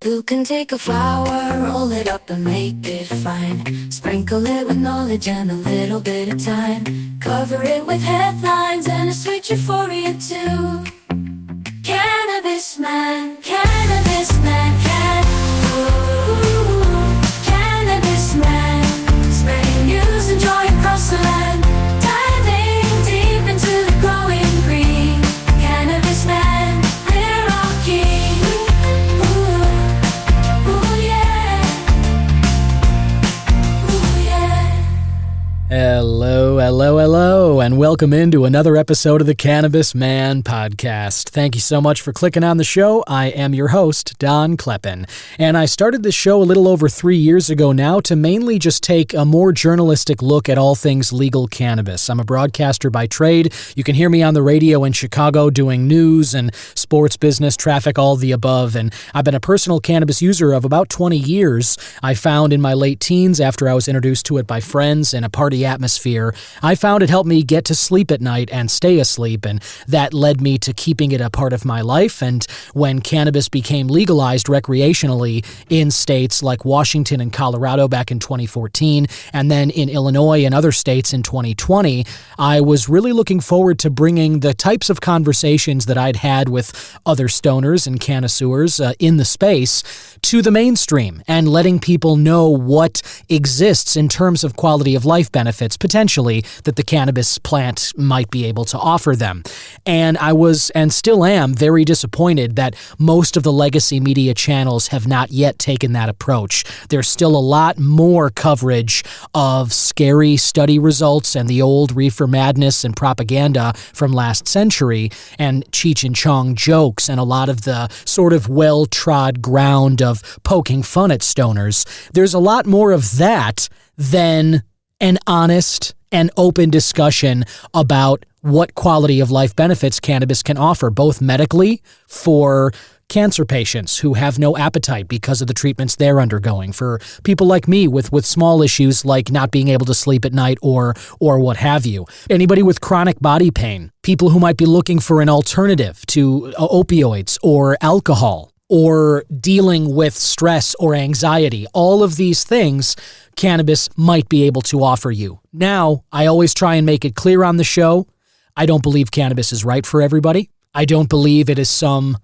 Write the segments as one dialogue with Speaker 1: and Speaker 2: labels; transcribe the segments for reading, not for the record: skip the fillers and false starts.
Speaker 1: You can take a flower, roll it up and make it fine. Sprinkle it with knowledge and a little bit of time. Cover it with headlines and a sweet euphoria too. Cannabis man, cannabis man, cannabis man. Spreading news and joy across the land. Diving deep into the growing green. Cannabis man, we're all keen.
Speaker 2: Hello, and welcome into another episode of the Cannabis Man podcast. Thank you so much for clicking on the show. I am your host, Don Kleppen, and I started this show a little over 3 years ago now to mainly just take a more journalistic look at all things legal cannabis. I'm a broadcaster by trade. You can hear me on the radio in Chicago doing news and sports, business, traffic, all the above, and I've been a personal cannabis user of about 20 years. I found in my late teens, after I was introduced to it by friends in a party atmosphere, I found it helped me get to sleep at night and stay asleep, and that led me to keeping it a part of my life. And when cannabis became legalized recreationally in states like Washington and Colorado back in 2014, and then in Illinois and other states in 2020, I was really looking forward to bringing the types of conversations that I'd had with other stoners and connoisseurs in the space to the mainstream and letting people know what exists in terms of quality of life benefits, potentially, that the cannabis plant might be able to offer them. And I was, and still am, very disappointed that most of the legacy media channels have not yet taken that approach. There's still a lot more coverage of scary study results and the old reefer madness and propaganda from last century, and Cheech and Chong jokes, and a lot of the sort of well-trod ground of poking fun at stoners. There's a lot more of that than an honest and open discussion about what quality of life benefits cannabis can offer, both medically for cancer patients who have no appetite because of the treatments they're undergoing, for people like me with small issues like not being able to sleep at night or what have you, anybody with chronic body pain, people who might be looking for an alternative to opioids or alcohol, or dealing with stress or anxiety. All of these things cannabis might be able to offer you. Now, I always try and make it clear on the show, I don't believe cannabis is right for everybody. I don't believe it is some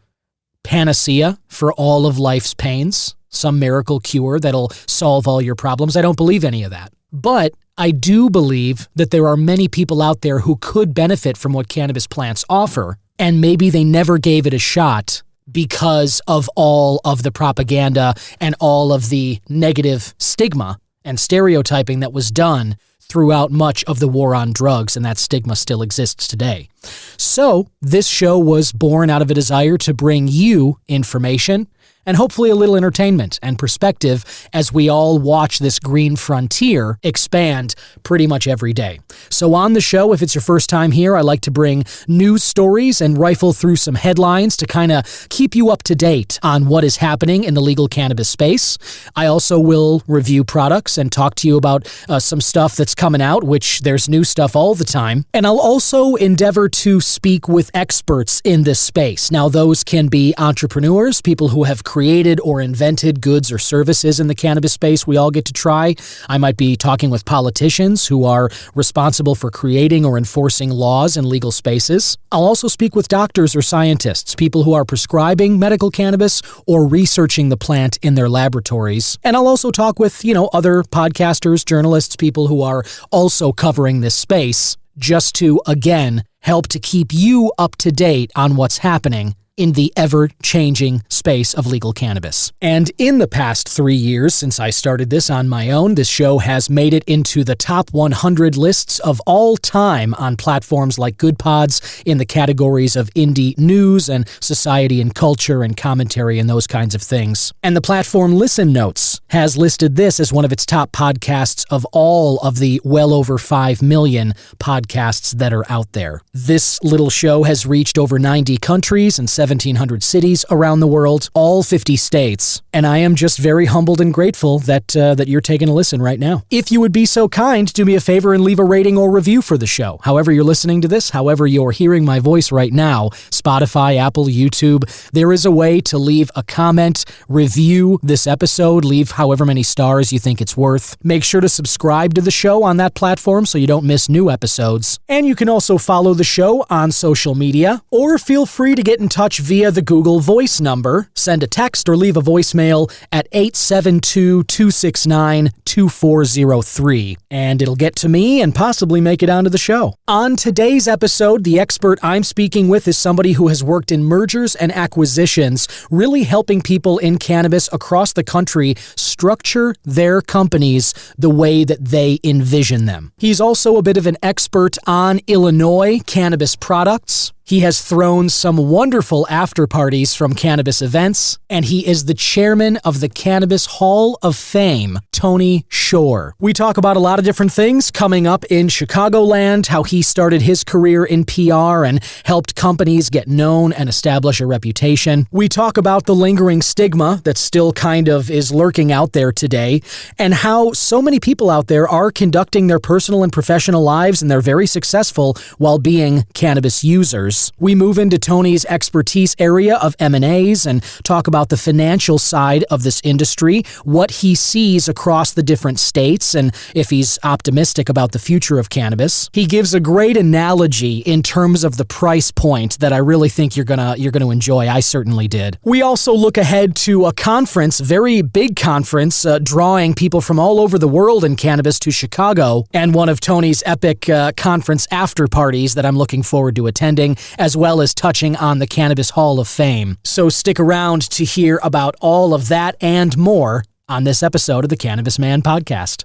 Speaker 2: panacea for all of life's pains, some miracle cure that'll solve all your problems. I don't believe any of that. But I do believe that there are many people out there who could benefit from what cannabis plants offer, and maybe they never gave it a shot because of all of the propaganda and all of the negative stigma and stereotyping that was done throughout much of the war on drugs, and that stigma still exists today. So, this show was born out of a desire to bring you information and hopefully a little entertainment and perspective as we all watch this green frontier expand pretty much every day. So on the show, if it's your first time here, I like to bring news stories and rifle through some headlines to kind of keep you up to date on what is happening in the legal cannabis space. I also will review products and talk to you about some stuff that's coming out, which there's new stuff all the time. And I'll also endeavor to speak with experts in this space. Now, those can be entrepreneurs, people who have created or invented goods or services in the cannabis space we all get to try. I might be talking with politicians who are responsible for creating or enforcing laws in legal spaces. I'll also speak with doctors or scientists, people who are prescribing medical cannabis or researching the plant in their laboratories. And I'll also talk with, other podcasters, journalists, people who are also covering this space, just to, again, help to keep you up to date on what's happening in the ever-changing space of legal cannabis. And in the past 3 years since I started this on my own, this show has made it into the top 100 lists of all time on platforms like Good Pods in the categories of indie news and society and culture and commentary and those kinds of things. And the platform Listen Notes has listed this as one of its top podcasts of all of the well over 5 million podcasts that are out there. This little show has reached over 90 countries and 1,700 cities around the world, all 50 states. And I am just very humbled and grateful that you're taking a listen right now. If you would be so kind, do me a favor and leave a rating or review for the show. However you're listening to this, however you're hearing my voice right now, Spotify, Apple, YouTube, there is a way to leave a comment, review this episode, leave however many stars you think it's worth. Make sure to subscribe to the show on that platform so you don't miss new episodes. And you can also follow the show on social media, or feel free to get in touch via the Google Voice number. Send a text or leave a voicemail at 872-269-2403, and it'll get to me and possibly make it onto the show. On today's episode, the expert I'm speaking with is somebody who has worked in mergers and acquisitions, really helping people in cannabis across the country structure their companies the way that they envision them. He's also a bit of an expert on Illinois cannabis products. He has thrown some wonderful after parties from cannabis events, and he is the chairman of the Cannabis Hall of Fame, Tony Schor. We talk about a lot of different things coming up in Chicagoland, how he started his career in PR and helped companies get known and establish a reputation. We talk about the lingering stigma that still kind of is lurking out there today, and how so many people out there are conducting their personal and professional lives, and they're very successful while being cannabis users. We move into Tony's expertise area of M&As and talk about the financial side of this industry, what he sees across the different states, and if he's optimistic about the future of cannabis. He gives a great analogy in terms of the price point that I really think you're gonna enjoy. I certainly did. We also look ahead to a conference, very big conference, drawing people from all over the world in cannabis to Chicago, and one of Tony's epic conference after parties that I'm looking forward to attending, as well as touching on the Cannabis Hall of Fame. So stick around to hear about all of that and more on this episode of the Cannabis Man Podcast.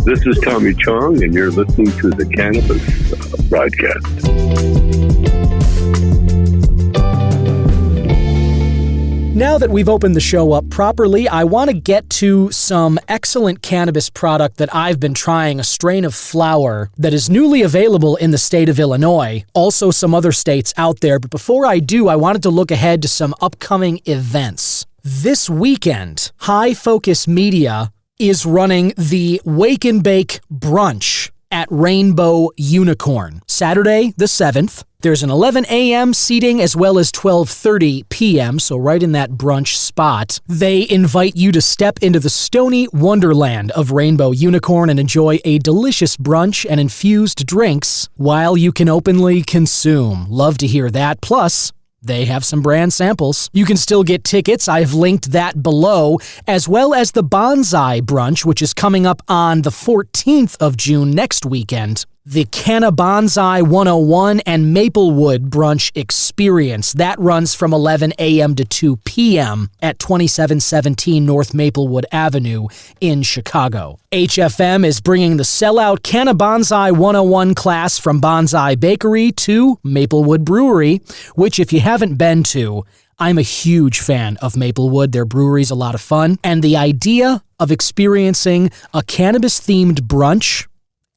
Speaker 3: This is Tommy Chong, and you're listening to the Cannabis broadcast.
Speaker 2: Now that we've opened the show up properly, I want to get to some excellent cannabis product that I've been trying, a strain of flower that is newly available in the state of Illinois, also some other states out there. But before I do, I wanted to look ahead to some upcoming events. This weekend, High Focus Media is running the Wake and Bake Brunch at Rainbow Unicorn. Saturday, the 7th. There's an 11 a.m. seating as well as 12:30 p.m., so right in that brunch spot. They invite you to step into the stony wonderland of Rainbow Unicorn and enjoy a delicious brunch and infused drinks while you can openly consume. Love to hear that. Plus, they have some brand samples. You can still get tickets. I've linked that below, as well as the Bonsai Brunch, which is coming up on the 14th of June next weekend. The Cannabis 101 and Maplewood Brunch Experience. That runs from 11 a.m. to 2 p.m. at 2717 North Maplewood Avenue in Chicago. HFM is bringing the sellout Cannabis 101 class from Bonsai Bakery to Maplewood Brewery, which if you haven't been to, I'm a huge fan of Maplewood. Their brewery's a lot of fun. And the idea of experiencing a cannabis-themed brunch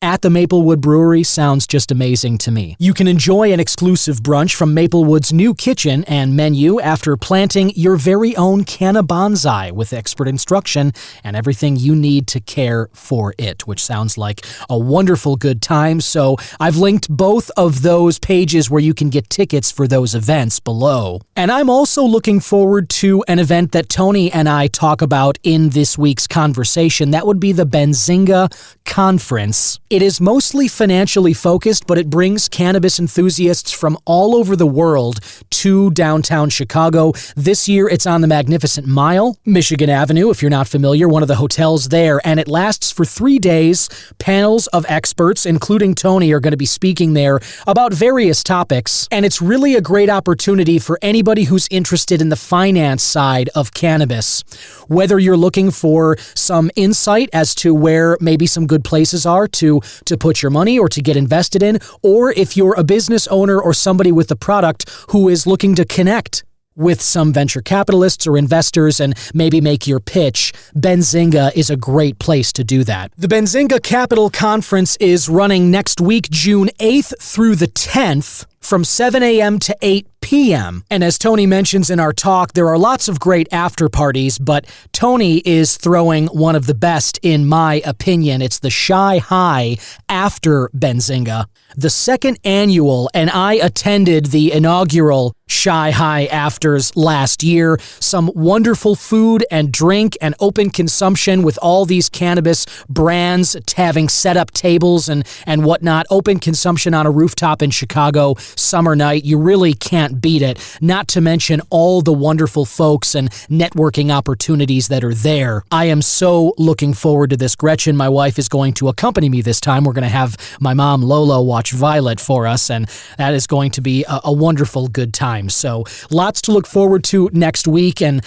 Speaker 2: at the Maplewood Brewery sounds just amazing to me. You can enjoy an exclusive brunch from Maplewood's new kitchen and menu after planting your very own canna bonsai with expert instruction and everything you need to care for it, which sounds like a wonderful good time. So I've linked both of those pages where you can get tickets for those events below. And I'm also looking forward to an event that Tony and I talk about in this week's conversation. That would be the Benzinga Conference It is mostly financially focused, but it brings cannabis enthusiasts from all over the world to downtown Chicago. This year, it's on the Magnificent Mile, Michigan Avenue, if you're not familiar, one of the hotels there, and it lasts for 3 days. Panels of experts, including Tony, are going to be speaking there about various topics, and it's really a great opportunity for anybody who's interested in the finance side of cannabis. Whether you're looking for some insight as to where maybe some good places are to put your money or to get invested in, or if you're a business owner or somebody with a product who is looking to connect with some venture capitalists or investors and maybe make your pitch, Benzinga is a great place to do that. The Benzinga Capital Conference is running next week, June 8th through the 10th, from 7 a.m. to 8 p.m. And as Tony mentions in our talk, there are lots of great after parties, but Tony is throwing one of the best, in my opinion. It's the Shy High after Benzinga, the second annual, and I attended the inaugural Shy High Afters last year. Some wonderful food and drink and open consumption with all these cannabis brands having set up tables and whatnot. Open consumption on a rooftop in Chicago, summer night. You really can't beat it. Not to mention all the wonderful folks and networking opportunities that are there. I am so looking forward to this. Gretchen, my wife, is going to accompany me this time. We're going to have my mom, Lolo, watch Violet for us, and that is going to be a wonderful good time. So lots to look forward to next week, and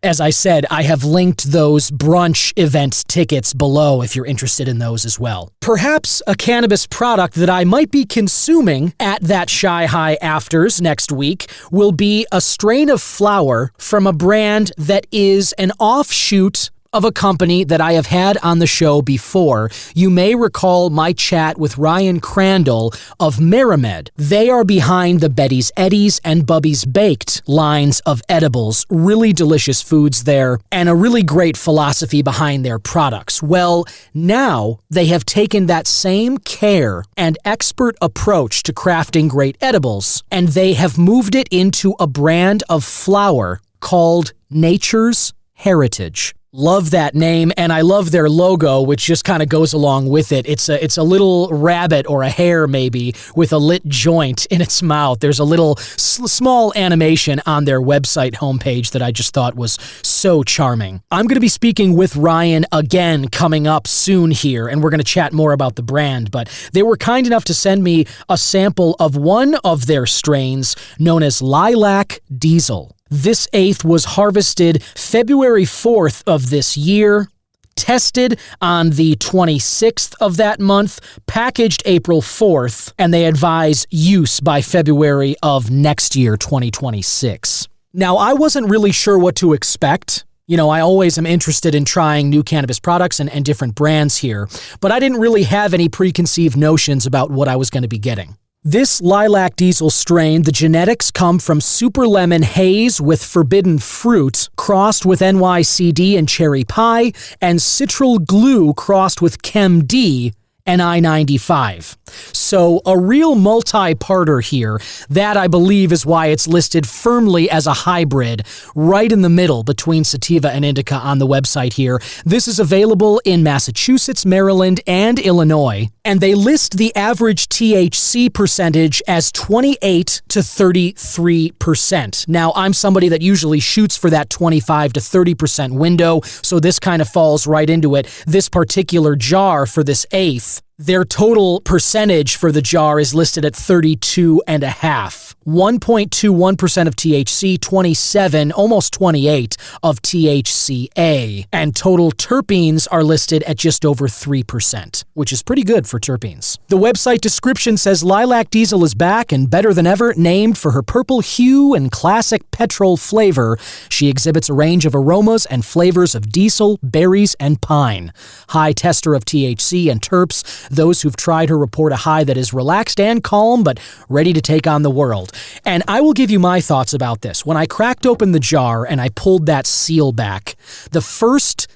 Speaker 2: as I said, I have linked those brunch event tickets below if you're interested in those as well. Perhaps a cannabis product that I might be consuming at that Shy High Afters next week will be a strain of flower from a brand that is an offshoot of a company that I have had on the show before. You may recall my chat with Ryan Crandall of Meramed. They are behind the Betty's Eddies and Bubby's Baked lines of edibles. Really delicious foods there, and a really great philosophy behind their products. Well, now they have taken that same care and expert approach to crafting great edibles, and they have moved it into a brand of flower called Nature's Heritage. Love that name, and I love their logo, which just kind of goes along with it. It's a little rabbit or a hare maybe with a lit joint in its mouth. There's a little small animation on their website homepage that I just thought was so charming. I'm going to be speaking with Ryan again coming up soon here, and we're going to chat more about the brand, but they were kind enough to send me a sample of one of their strains known as Lilac Diesel. This eighth was harvested February 4th of this year, tested on the 26th of that month, packaged April 4th, and they advise use by February of next year, 2026. Now, I wasn't really sure what to expect. You know, I always am interested in trying new cannabis products and different brands here, but I didn't really have any preconceived notions about what I was going to be getting. This Lilac Diesel strain, the genetics come from Super Lemon Haze with Forbidden Fruit, crossed with NYCD and Cherry Pie, and Citral Glue crossed with Chem D and I-95. So a real multi-parter here. That, I believe, is why it's listed firmly as a hybrid, right in the middle between sativa and indica on the website here. This is available in Massachusetts, Maryland, and Illinois, and they list the average THC percentage as 28 to 33%. Now, I'm somebody that usually shoots for that 25 to 30% window, so this kind of falls right into it. This particular jar for this eighth, their total percentage for the jar is listed at 32.5%. 1.21% of THC, 27, almost 28 of THCA, and total terpenes are listed at just over 3%, which is pretty good for terpenes. The website description says Lilac Diesel is back and better than ever, named for her purple hue and classic petrol flavor. She exhibits a range of aromas and flavors of diesel, berries, and pine. High tester of THC and terps, those who've tried her report a high that is relaxed and calm, but ready to take on the world. And I will give you my thoughts about this. When I cracked open the jar and I pulled that seal back, the first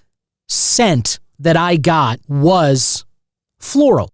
Speaker 2: scent that I got was floral.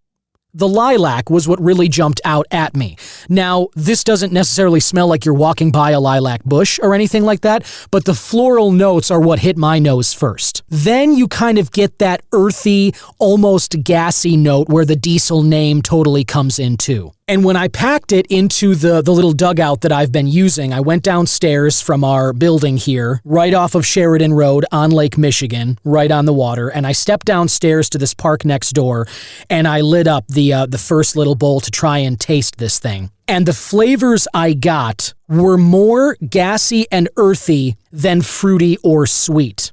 Speaker 2: The lilac was what really jumped out at me. Now, this doesn't necessarily smell like you're walking by a lilac bush or anything like that, but the floral notes are what hit my nose first. Then you kind of get that earthy, almost gassy note where the diesel name totally comes in too. And when I packed it into the little dugout that I've been using, I went downstairs from our building here, right off of Sheridan Road on Lake Michigan, right on the water, and I stepped downstairs to this park next door, and I lit up the first little bowl to try and taste this thing. And the flavors I got were more gassy and earthy than fruity or sweet.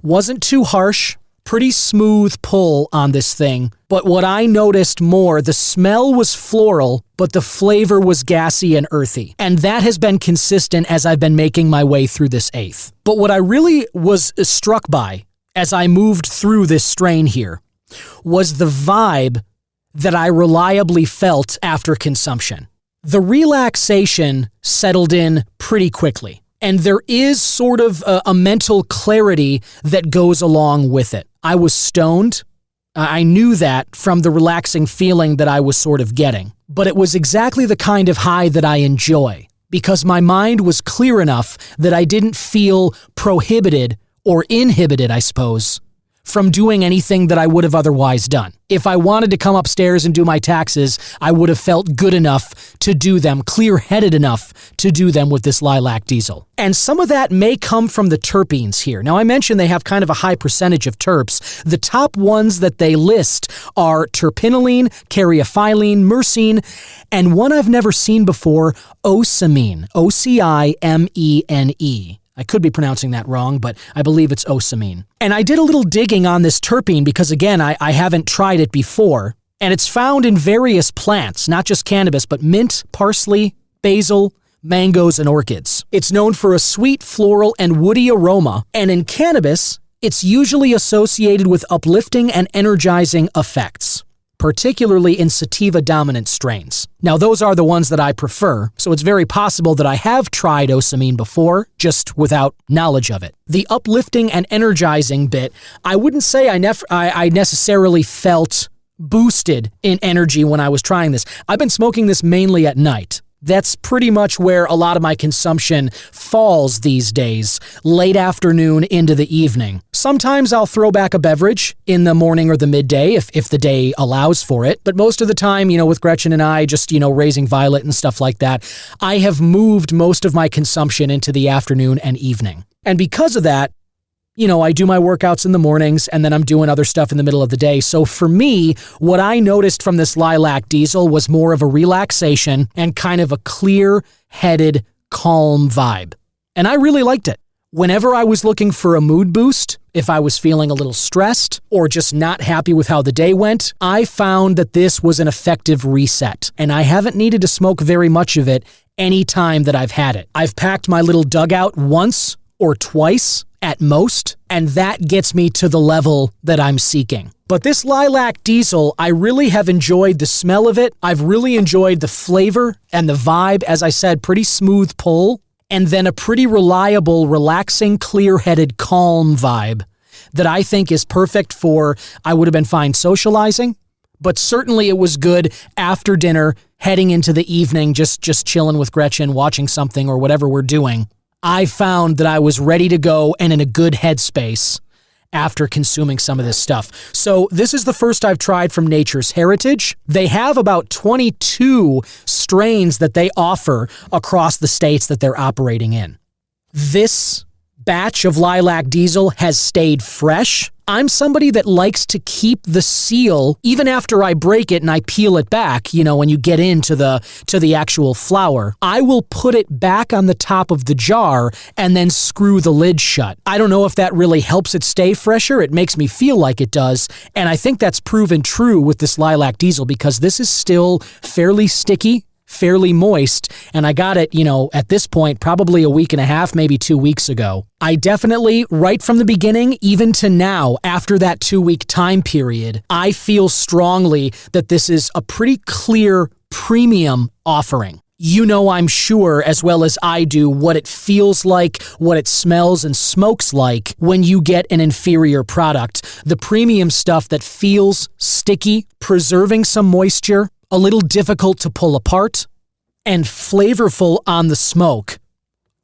Speaker 2: Wasn't too harsh. Pretty smooth pull on this thing, but what I noticed more, the smell was floral, but the flavor was gassy and earthy. And that has been consistent as I've been making my way through this eighth. But what I really was struck by as I moved through this strain here was the vibe that I reliably felt after consumption. The relaxation settled in pretty quickly. And there is sort of a mental clarity that goes along with it. I was stoned. I knew that from the relaxing feeling that I was sort of getting. But it was exactly the kind of high that I enjoy, because my mind was clear enough that I didn't feel prohibited or inhibited, I suppose, from doing anything that I would have otherwise done. If I wanted to come upstairs and do my taxes, I would have felt good enough to do them, clear-headed enough to do them with this lilac diesel. And some of that may come from the terpenes here. Now, I mentioned they have kind of a high percentage of terps. The top ones that they list are terpinolene, caryophyllene, myrcene, and one I've never seen before, ocimene, ocimene. I could be pronouncing that wrong, but I believe it's ocimene. And I did a little digging on this terpene because, again, I haven't tried it before. And it's found in various plants, not just cannabis, but mint, parsley, basil, mangoes, and orchids. It's known for a sweet, floral, and woody aroma. And in cannabis, it's usually associated with uplifting and energizing effects, particularly in sativa-dominant strains. Now, those are the ones that I prefer, so it's very possible that I have tried ocimene before, just without knowledge of it. The uplifting and energizing bit, I wouldn't say I necessarily felt boosted in energy when I was trying this. I've been smoking this mainly at night. That's pretty much where a lot of my consumption falls these days, late afternoon into the evening. Sometimes I'll throw back a beverage in the morning or the midday if the day allows for it. But most of the time, with Gretchen and I just, raising Violet and stuff like that, I have moved most of my consumption into the afternoon and evening. And because of that, I do my workouts in the mornings and then I'm doing other stuff in the middle of the day. So for me, what I noticed from this lilac diesel was more of a relaxation and kind of a clear-headed, calm vibe. And I really liked it. Whenever I was looking for a mood boost, if I was feeling a little stressed or just not happy with how the day went, I found that this was an effective reset. And I haven't needed to smoke very much of it any time that I've had it. I've packed my little dugout once or twice at most, and that gets me to the level that I'm seeking. But this lilac diesel, I really have enjoyed the smell of it. I've really enjoyed the flavor and the vibe. As I said, pretty smooth pull, and then a pretty reliable, relaxing, clear-headed, calm vibe that I think is perfect for, I would have been fine socializing, but certainly it was good after dinner, heading into the evening, just chilling with Gretchen, watching something or whatever we're doing. I found that I was ready to go and in a good headspace after consuming some of this stuff. So this is the first I've tried from Nature's Heritage. They have about 22 strains that they offer across the states that they're operating in. This batch of lilac diesel has stayed fresh. I'm somebody that likes to keep the seal even after I break it and I peel it back, when you get into the actual flower. I will put it back on the top of the jar and then screw the lid shut. I don't know if that really helps it stay fresher. It makes me feel like it does. And I think that's proven true with this lilac diesel because this is still fairly sticky, fairly moist, and I got it, at this point, probably a week and a half, maybe 2 weeks ago. I definitely, right from the beginning, even to now, after that 2-week time period, I feel strongly that this is a pretty clear premium offering. I'm sure, as well as I do, what it feels like, what it smells and smokes like when you get an inferior product. The premium stuff that feels sticky, preserving some moisture, a little difficult to pull apart, and flavorful on the smoke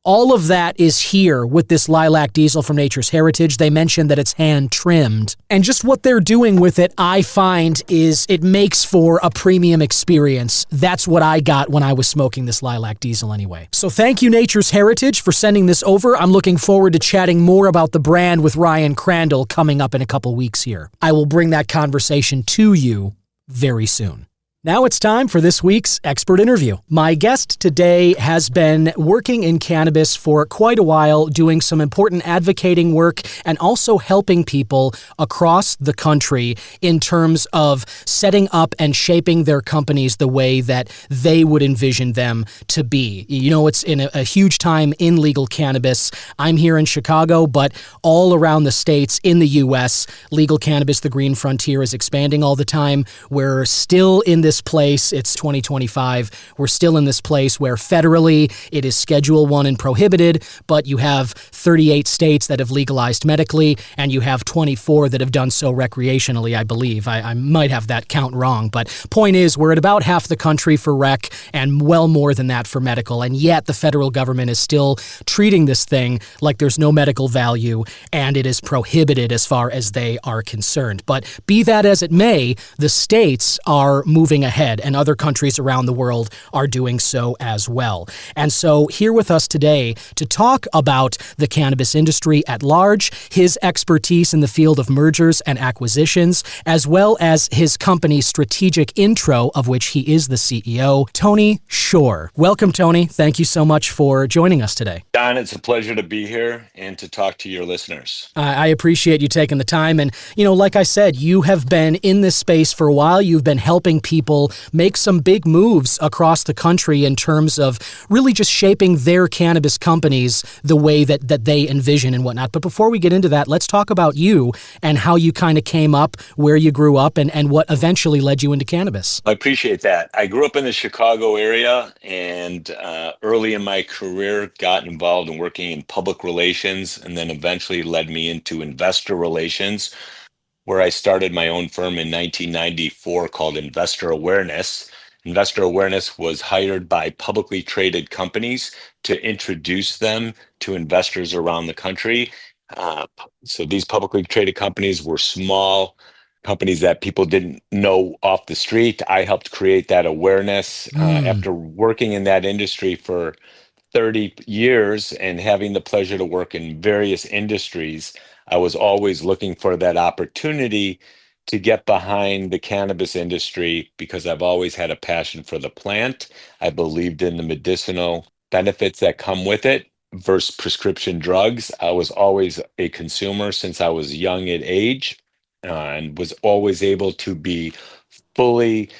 Speaker 2: All of that is here with this lilac diesel from Nature's Heritage. They mentioned that it's hand trimmed. And just what they're doing with it, I find, is it makes for a premium experience. That's what I got when I was smoking this lilac diesel anyway. So thank you, Nature's Heritage, for sending this over. I'm looking forward to chatting more about the brand with Ryan Crandall coming up in a couple weeks here. I will bring that conversation to you very soon. Now it's time for this week's expert interview. My guest today has been working in cannabis for quite a while, doing some important advocating work and also helping people across the country in terms of setting up and shaping their companies the way that they would envision them to be. You know, it's in a huge time in legal cannabis. I'm here in Chicago, but all around the states in the U.S., legal cannabis, the green frontier, is expanding all the time. We're still in this place. It's 2025. We're still in this place where federally it is Schedule 1 and prohibited, but you have 38 states that have legalized medically, and you have 24 that have done so recreationally, I believe. I might have that count wrong, but point is, we're at about half the country for rec and well more than that for medical, and yet the federal government is still treating this thing like there's no medical value and it is prohibited as far as they are concerned. But be that as it may, the states are moving ahead, and other countries around the world are doing so as well. And so here with us today to talk about the cannabis industry at large, his expertise in the field of mergers and acquisitions, as well as his company's strategic intro, of which he is the CEO, Tony Schor. Welcome, Tony. Thank you so much for joining us today.
Speaker 4: Don, it's a pleasure to be here and to talk to your listeners.
Speaker 2: I appreciate you taking the time. And, you know, like I said, you have been in this space for a while. You've been helping people make some big moves across the country in terms of really just shaping their cannabis companies the way that they envision and whatnot. But before we get into that, let's talk about you and how you kind of came up, where you grew up, and what eventually led you into cannabis.
Speaker 4: I appreciate that. I grew up in the Chicago area and early in my career got involved in working in public relations, and then eventually led me into investor relations, where I started my own firm in 1994 called Investor Awareness. Investor Awareness was hired by publicly traded companies to introduce them to investors around the country. So these publicly traded companies were small companies that people didn't know off the street. I helped create that awareness. After working in that industry for 30 years and having the pleasure to work in various industries, I was always looking for that opportunity to get behind the cannabis industry because I've always had a passion for the plant. I believed in the medicinal benefits that come with it versus prescription drugs. I was always a consumer since I was young at age, and was always able to be fully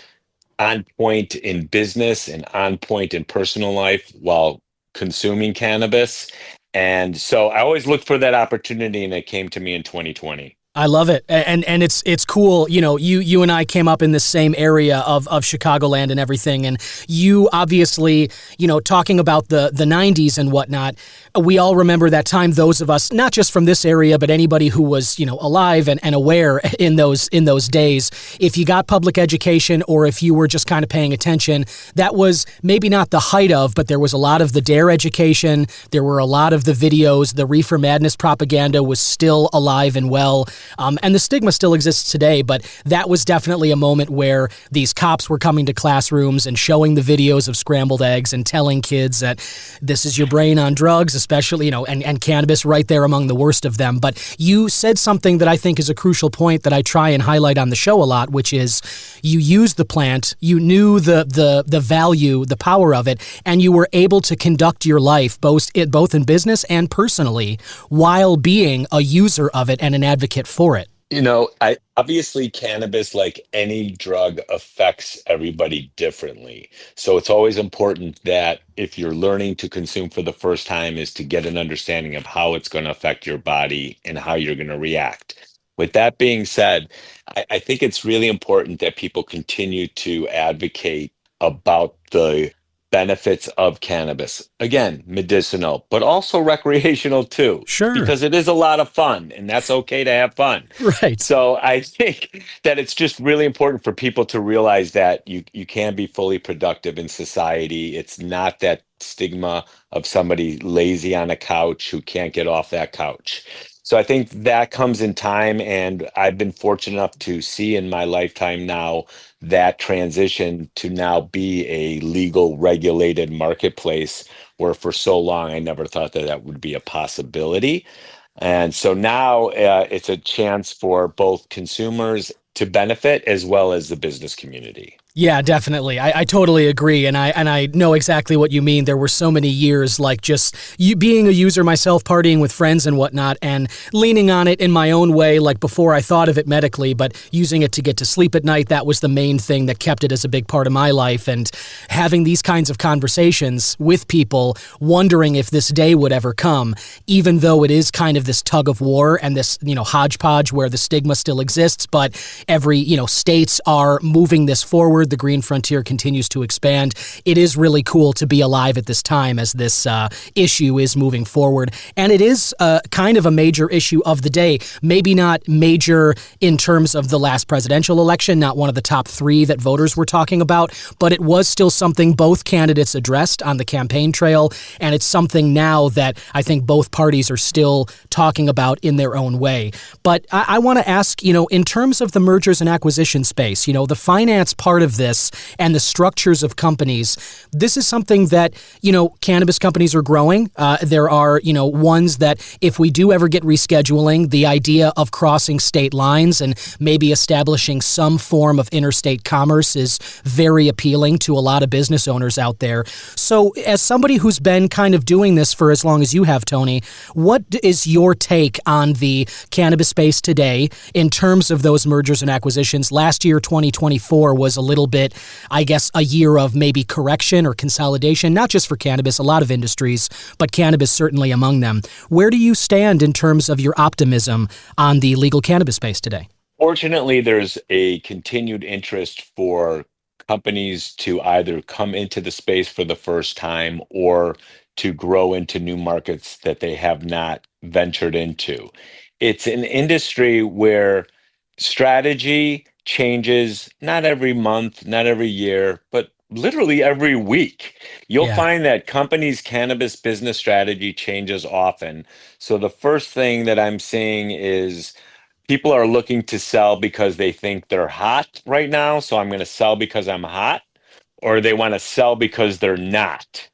Speaker 4: on point in business and on point in personal life while consuming cannabis. And so I always looked for that opportunity, and it came to me in 2020.
Speaker 2: I love it. And it's cool. You know, you and I came up in the same area of Chicagoland and everything. And you obviously, you know, talking about the 90s and whatnot, we all remember that time, those of us, not just from this area, but anybody who was, you know, alive and aware in those days, if you got public education or if you were just kind of paying attention, that was maybe not the height of, but there was a lot of the DARE education. There were a lot of the videos. The Reefer Madness propaganda was still alive and well. And the stigma still exists today, but that was definitely a moment where these cops were coming to classrooms and showing the videos of scrambled eggs and telling kids that this is your brain on drugs, especially, you know, and cannabis right there among the worst of them. But you said something that I think is a crucial point that I try and highlight on the show a lot, which is you used the plant, you knew the value, the power of it, and you were able to conduct your life both in business and personally while being a user of it and an advocate for it.
Speaker 4: You know, obviously cannabis, like any drug, affects everybody differently. So it's always important that if you're learning to consume for the first time is to get an understanding of how it's going to affect your body and how you're going to react. With that being said, I think it's really important that people continue to advocate about the benefits of cannabis. Again, medicinal, but also recreational too,
Speaker 2: Sure.
Speaker 4: because it is a lot of fun and that's okay to have fun.
Speaker 2: Right.
Speaker 4: So I think that it's just really important for people to realize that you can be fully productive in society. It's not that stigma of somebody lazy on a couch who can't get off that couch. So I think that comes in time, and I've been fortunate enough to see in my lifetime now that transition to now be a legal regulated marketplace where for so long I never thought that that would be a possibility. And so now it's a chance for both consumers to benefit as well as the business community.
Speaker 2: Yeah, definitely. I totally agree, and I know exactly what you mean. There were so many years like just you being a user myself, partying with friends and whatnot, and leaning on it in my own way. Like before, I thought of it medically, but using it to get to sleep at night, that was the main thing that kept it as a big part of my life. And having these kinds of conversations with people, wondering if this day would ever come, even though it is kind of this tug of war and this hodgepodge where the stigma still exists, but every states are moving this forward. The green frontier continues to expand. It is really cool to be alive at this time as this issue is moving forward. And it is kind of a major issue of the day. Maybe not major in terms of the last presidential election, not one of the top three that voters were talking about, but it was still something both candidates addressed on the campaign trail. And it's something now that I think both parties are still talking about in their own way. But I want to ask, in terms of the mergers and acquisition space, the finance part of this and the structures of companies, this is something that, cannabis companies are growing. There are, ones that if we do ever get rescheduling, the idea of crossing state lines and maybe establishing some form of interstate commerce is very appealing to a lot of business owners out there. So as somebody who's been kind of doing this for as long as you have, Tony, what is your take on the cannabis space today in terms of those mergers and acquisitions? Last year, 2024, was a little bit, I guess, a year of maybe correction or consolidation, not just for cannabis, a lot of industries, but cannabis certainly among them. Where do you stand in terms of your optimism on the legal cannabis space today?
Speaker 4: Fortunately, there's a continued interest for companies to either come into the space for the first time or to grow into new markets that they have not ventured into. It's an industry where strategy changes not every month, not every year, but literally every week. You'll
Speaker 2: Yeah,
Speaker 4: find that companies' cannabis business strategy changes often. So the first thing that I'm seeing is people are looking to sell because they think they're hot right now. So I'm going to sell because I'm hot, or they want to sell because they're not,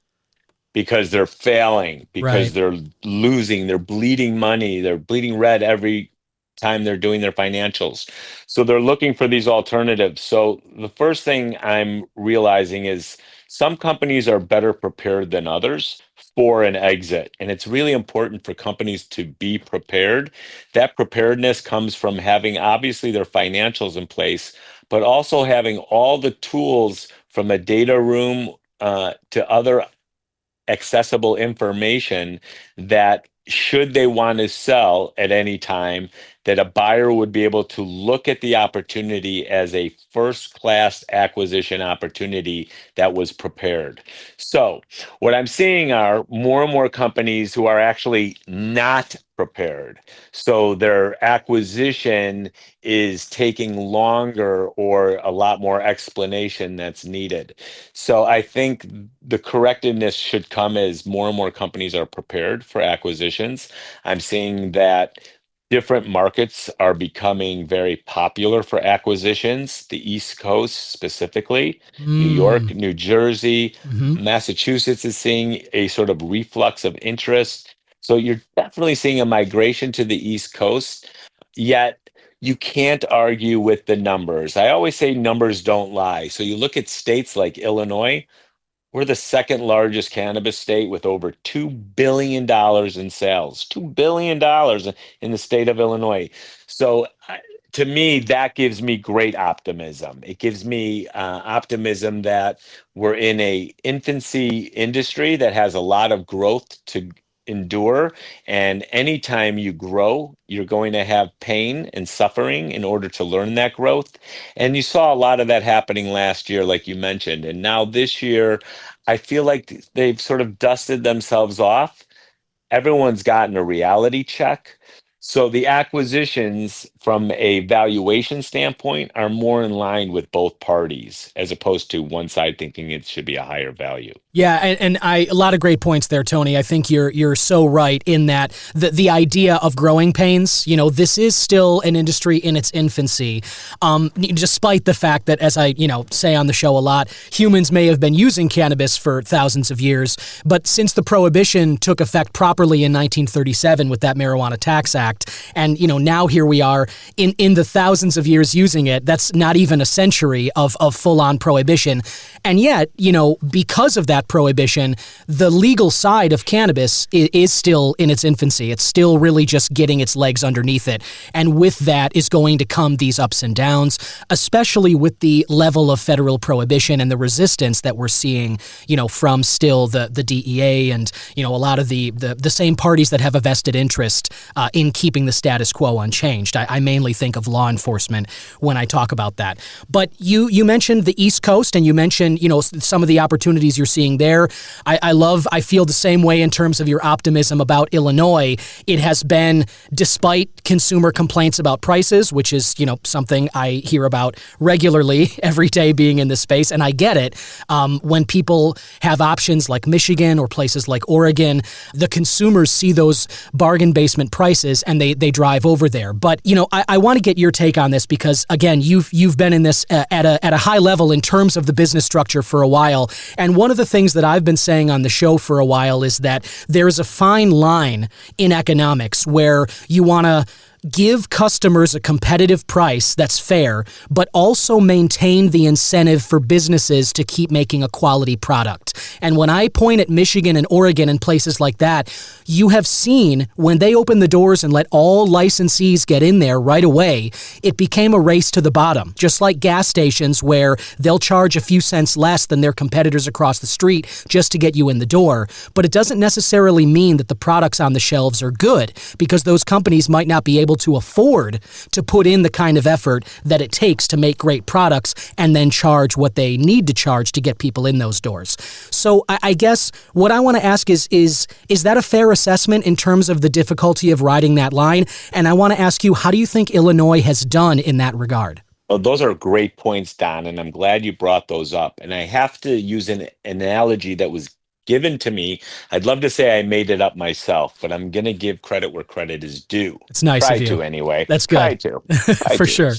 Speaker 4: because they're failing, because
Speaker 2: right.
Speaker 4: they're losing, they're bleeding money, they're bleeding red every time they're doing their financials. So they're looking for these alternatives. So the first thing I'm realizing is some companies are better prepared than others for an exit. And it's really important for companies to be prepared. That preparedness comes from having obviously their financials in place, but also having all the tools from a data room to other accessible information that should they want to sell at any time, that a buyer would be able to look at the opportunity as a first class acquisition opportunity that was prepared. So what I'm seeing are more and more companies who are actually not prepared. So their acquisition is taking longer or a lot more explanation that's needed. So I think the correctiveness should come as more and more companies are prepared for acquisitions. I'm seeing that different markets are becoming very popular for acquisitions. The East Coast specifically, New York,
Speaker 2: Mm,
Speaker 4: New Jersey,
Speaker 2: hmm.
Speaker 4: Massachusetts is seeing a sort of reflux of interest. So you're definitely seeing a migration to the East Coast, yet you can't argue with the numbers. I always say numbers don't lie. So you look at states like Illinois, we're the second largest cannabis state with over $2 billion in sales. $2 billion in the state of Illinois. So to me, that gives me great optimism. It gives me optimism that we're in a infancy industry that has a lot of growth to endure. And anytime you grow, you're going to have pain and suffering in order to learn that growth. And you saw a lot of that happening last year, like you mentioned. And now this year, I feel like they've sort of dusted themselves off. Everyone's gotten a reality check. So the acquisitions from a valuation standpoint are more in line with both parties as opposed to one side thinking it should be a higher value.
Speaker 2: Yeah, and a lot of great points there, Tony. I think you're so right in that the idea of growing pains. This is still an industry in its infancy, despite the fact that, as I say on the show a lot, humans may have been using cannabis for thousands of years, but since the prohibition took effect properly in 1937 with that Marijuana Tax Act, and now here we are in the thousands of years using it. That's not even a century of full on prohibition, and yet because of that prohibition, the legal side of cannabis is still in its infancy. It's still really just getting its legs underneath it. And with that is going to come these ups and downs, especially with the level of federal prohibition and the resistance that we're seeing, from still the DEA and, a lot of the same parties that have a vested interest in keeping the status quo unchanged. I mainly think of law enforcement when I talk about that. But you mentioned the East Coast, and you mentioned, some of the opportunities you're seeing there. I feel the same way in terms of your optimism about Illinois. It has been, despite consumer complaints about prices, which is, something I hear about regularly every day being in this space, and I get it. When people have options like Michigan or places like Oregon, the consumers see those bargain basement prices and they drive over there. But, I want to get your take on this because, again, you've been in this at a high level in terms of the business structure for a while. And one of the things that I've been saying on the show for a while is that there is a fine line in economics where you want to give customers a competitive price that's fair, but also maintain the incentive for businesses to keep making a quality product. And when I point at Michigan and Oregon and places like that, you have seen when they opened the doors and let all licensees get in there right away, it became a race to the bottom, just like gas stations where they'll charge a few cents less than their competitors across the street just to get you in the door. But it doesn't necessarily mean that the products on the shelves are good, because those companies might not be able to afford to put in the kind of effort that it takes to make great products and then charge what they need to charge to get people in those doors. So I guess what I want to ask is that a fair assessment in terms of the difficulty of riding that line? And I want to ask you, how do you think Illinois has done in that regard?
Speaker 4: Well, those are great points, Don, and I'm glad you brought those up. And I have to use an analogy that was given to me. I'd love to say I made it up myself, but I'm going to give credit where credit is due.
Speaker 2: It's nice
Speaker 4: Try
Speaker 2: of you.
Speaker 4: to anyway.
Speaker 2: That's good.
Speaker 4: Try to. Try
Speaker 2: For
Speaker 4: to.
Speaker 2: sure.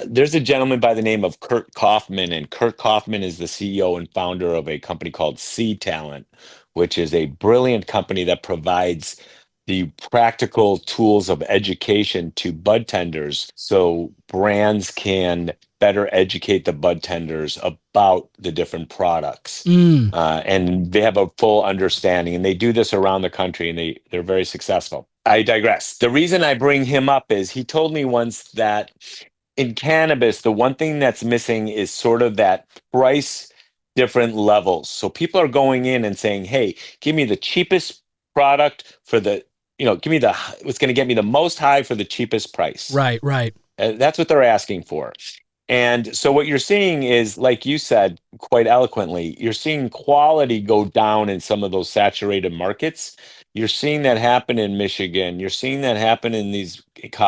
Speaker 4: There's a gentleman by the name of Kurt Kaufman, and Kurt Kaufman is the CEO and founder of a company called C Talent, which is a brilliant company that provides the practical tools of education to bud tenders so brands can better educate the bud tenders about the different products. And they have a full understanding, and they do this around the country, and they're very successful. I digress. The reason I bring him up is he told me once that in cannabis, the one thing that's missing is sort of that price different levels. So people are going in and saying, hey, give me the cheapest product for give me what's going to get me the most high for the cheapest price.
Speaker 2: Right.
Speaker 4: That's what they're asking for. And so what you're seeing is, like you said quite eloquently, you're seeing quality go down in some of those saturated markets. You're seeing that happen in Michigan. You're seeing that happen in these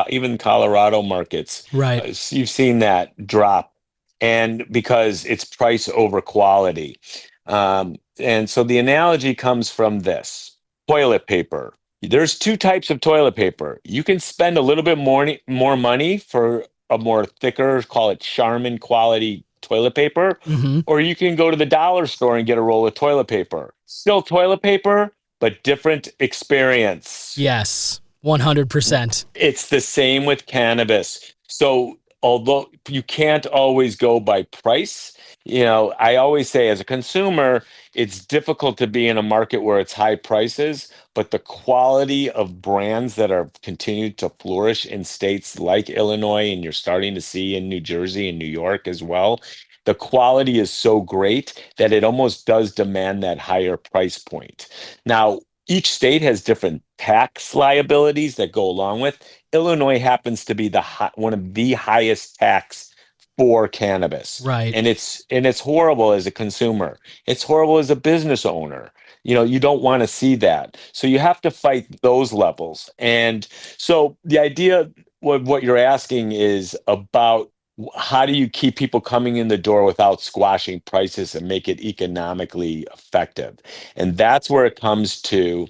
Speaker 4: even Colorado markets.
Speaker 2: Right.
Speaker 4: You've seen that drop, and because it's price over quality. And so the analogy comes from this toilet paper. There's two types of toilet paper. You can spend a little bit more money for a more thicker, call it Charmin quality toilet paper, or you can go to the dollar store and get a roll of toilet paper. Still toilet paper, but different experience.
Speaker 2: Yes, 100%.
Speaker 4: It's the same with cannabis. So although you can't always go by price, I always say as a consumer, it's difficult to be in a market where it's high prices, but the quality of brands that are continued to flourish in states like Illinois, and you're starting to see in New Jersey and New York as well, the quality is so great that it almost does demand that higher price point. Now, each state has different tax liabilities that go along with. Illinois happens to be one of the highest tax for cannabis.
Speaker 2: Right.
Speaker 4: And it's horrible as a consumer. It's horrible as a business owner. You don't want to see that. So you have to fight those levels. And so the idea, what you're asking is about how do you keep people coming in the door without squashing prices and make it economically effective? And that's where it comes to,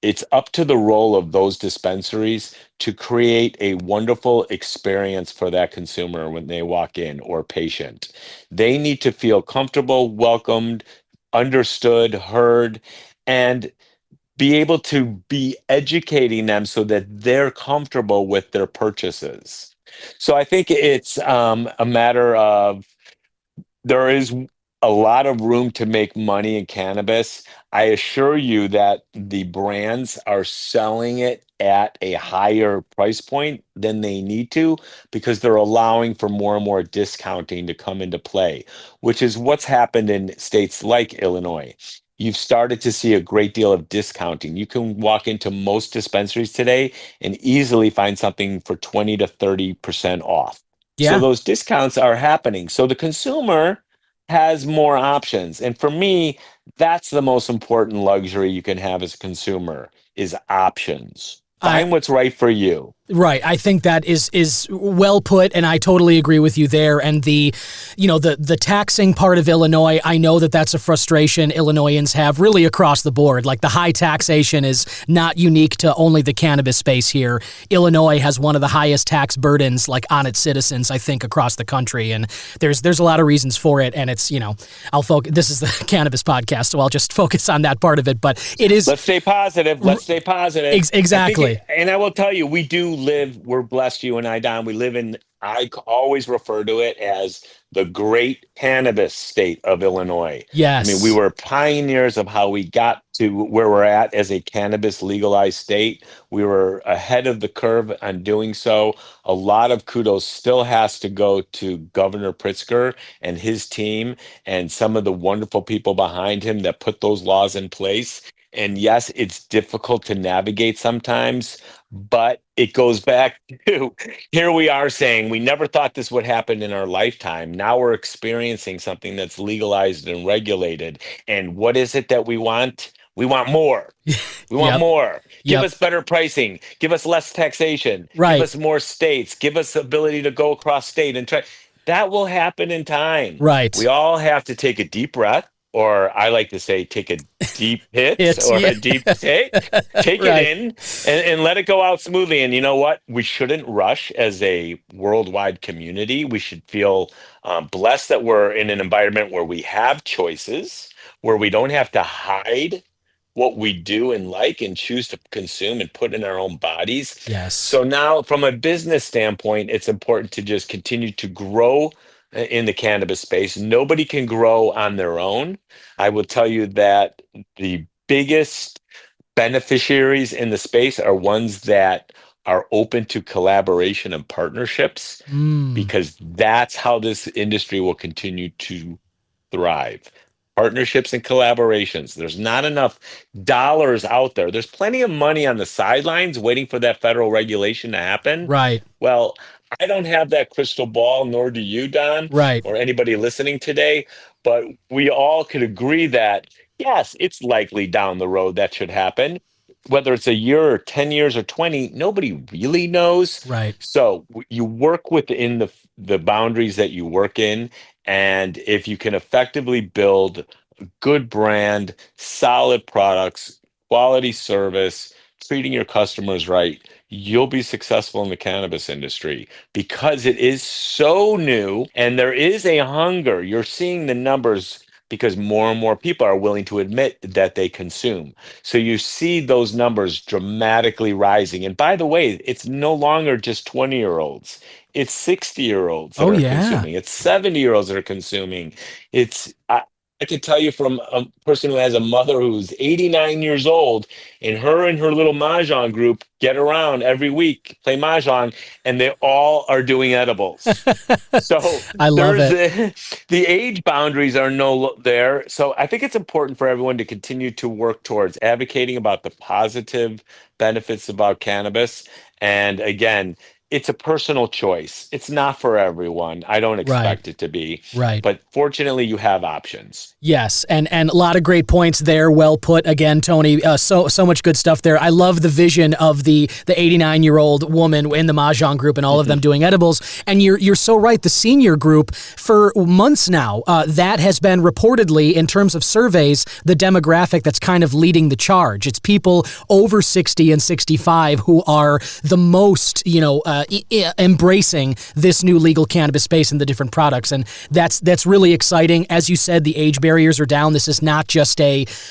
Speaker 4: it's up to the role of those dispensaries to create a wonderful experience for that consumer when they walk in or patient. They need to feel comfortable, welcomed, understood, heard, and be able to be educating them so that they're comfortable with their purchases. So I think it's a matter of, there is a lot of room to make money in cannabis. I assure you that the brands are selling it at a higher price point than they need to because they're allowing for more and more discounting to come into play, which is what's happened in states like Illinois. You've started to see a great deal of discounting. You can walk into most dispensaries today and easily find something for 20 to 30% off. So
Speaker 2: Yeah.
Speaker 4: those discounts are happening. So the consumer has more options. And for me, that's the most important luxury you can have as a consumer is options.
Speaker 2: I
Speaker 4: Find what's right for you.
Speaker 2: Right. I think that is well put, and I totally agree with you there. And the taxing part of Illinois, I know that that's a frustration Illinoisans have really across the board. Like the high taxation is not unique to only the cannabis space here. Illinois has one of the highest tax burdens like on its citizens, I think, across the country. And there's a lot of reasons for it. And it's, I'll focus. This is the cannabis podcast, so I'll just focus on that part of it. But it is
Speaker 4: Let's stay positive. Let's stay positive.
Speaker 2: exactly.
Speaker 4: And I will tell you, we're blessed, you and I, Don. We live in, always refer to it as the great cannabis state of Illinois. I mean, we
Speaker 2: Yes.
Speaker 4: were pioneers of how we got to where we're at as a cannabis legalized state. We were ahead of the curve on doing so. A lot of kudos still has to go to Governor Pritzker and his team and some of the wonderful people behind him that put those laws in place. And yes, it's difficult to navigate sometimes, but it goes back to, here we are saying we never thought this would happen in our lifetime. Now we're experiencing something that's legalized and regulated. And what is it that we want? We want more. We want
Speaker 2: Yep.
Speaker 4: more. Give
Speaker 2: Yep.
Speaker 4: us better pricing. Give us less taxation. Give
Speaker 2: Right.
Speaker 4: us more states. Give us the ability to go across state and try. That will happen in time. We
Speaker 2: Right.
Speaker 4: all have to take a deep breath, or I like to say, take a deep hit
Speaker 2: It's
Speaker 4: or
Speaker 2: yeah.
Speaker 4: a deep take it
Speaker 2: Right.
Speaker 4: in and let it go out smoothly. And you know what? We shouldn't rush as a worldwide community. We should feel blessed that we're in an environment where we have choices, where we don't have to hide what we do and like and choose to consume and put in our own bodies.
Speaker 2: Yes.
Speaker 4: So now, from a business standpoint, it's important to just continue to grow in the cannabis space. Nobody can grow on their own. I will tell you that the biggest beneficiaries in the space are ones that are open to collaboration and partnerships
Speaker 2: Mm.
Speaker 4: because that's how this industry will continue to thrive. Partnerships and collaborations. There's not enough dollars out there. There's plenty of money on the sidelines waiting for that federal regulation to happen.
Speaker 2: Right.
Speaker 4: Well, I don't have that crystal ball, nor do you, Don,
Speaker 2: Right.
Speaker 4: or anybody listening today, but we all could agree that, yes, it's likely down the road that should happen. Whether it's a year or 10 years or 20, nobody really knows.
Speaker 2: Right.
Speaker 4: So you work within the boundaries that you work in. And if you can effectively build a good brand, solid products, quality service, treating your customers right, you'll be successful in the cannabis industry because it is so new and there is a hunger. You're seeing the numbers because more and more people are willing to admit that they consume. So you see those numbers dramatically rising. And by the way, it's no longer just 20-year-olds. It's 60-year-olds that
Speaker 2: Oh
Speaker 4: are
Speaker 2: yeah.
Speaker 4: consuming. It's 70-year-olds that are consuming. It's I can tell you from a person who has a mother who's 89 years old, and her little mahjong group get around every week, play mahjong, and they all are doing edibles. So
Speaker 2: I love
Speaker 4: there's
Speaker 2: it.
Speaker 4: the age boundaries are no there. So I think it's important for everyone to continue to work towards advocating about the positive benefits about cannabis. And again, it's a personal choice. It's not for everyone. I don't
Speaker 2: Right.
Speaker 4: expect it to be.
Speaker 2: Right.
Speaker 4: But fortunately, you have options.
Speaker 2: Yes, and a lot of great points there. Well put again, Tony. So much good stuff there. I love the vision of the 89-year-old woman in the Mahjong group and all of them doing edibles. And you're so right. The senior group for months now, that has been reportedly, in terms of surveys, the demographic that's kind of leading the charge. It's people over 60 and 65 who are the most, embracing this new legal cannabis space and the different products, and that's really exciting. As you said, the age barriers are down. This is not just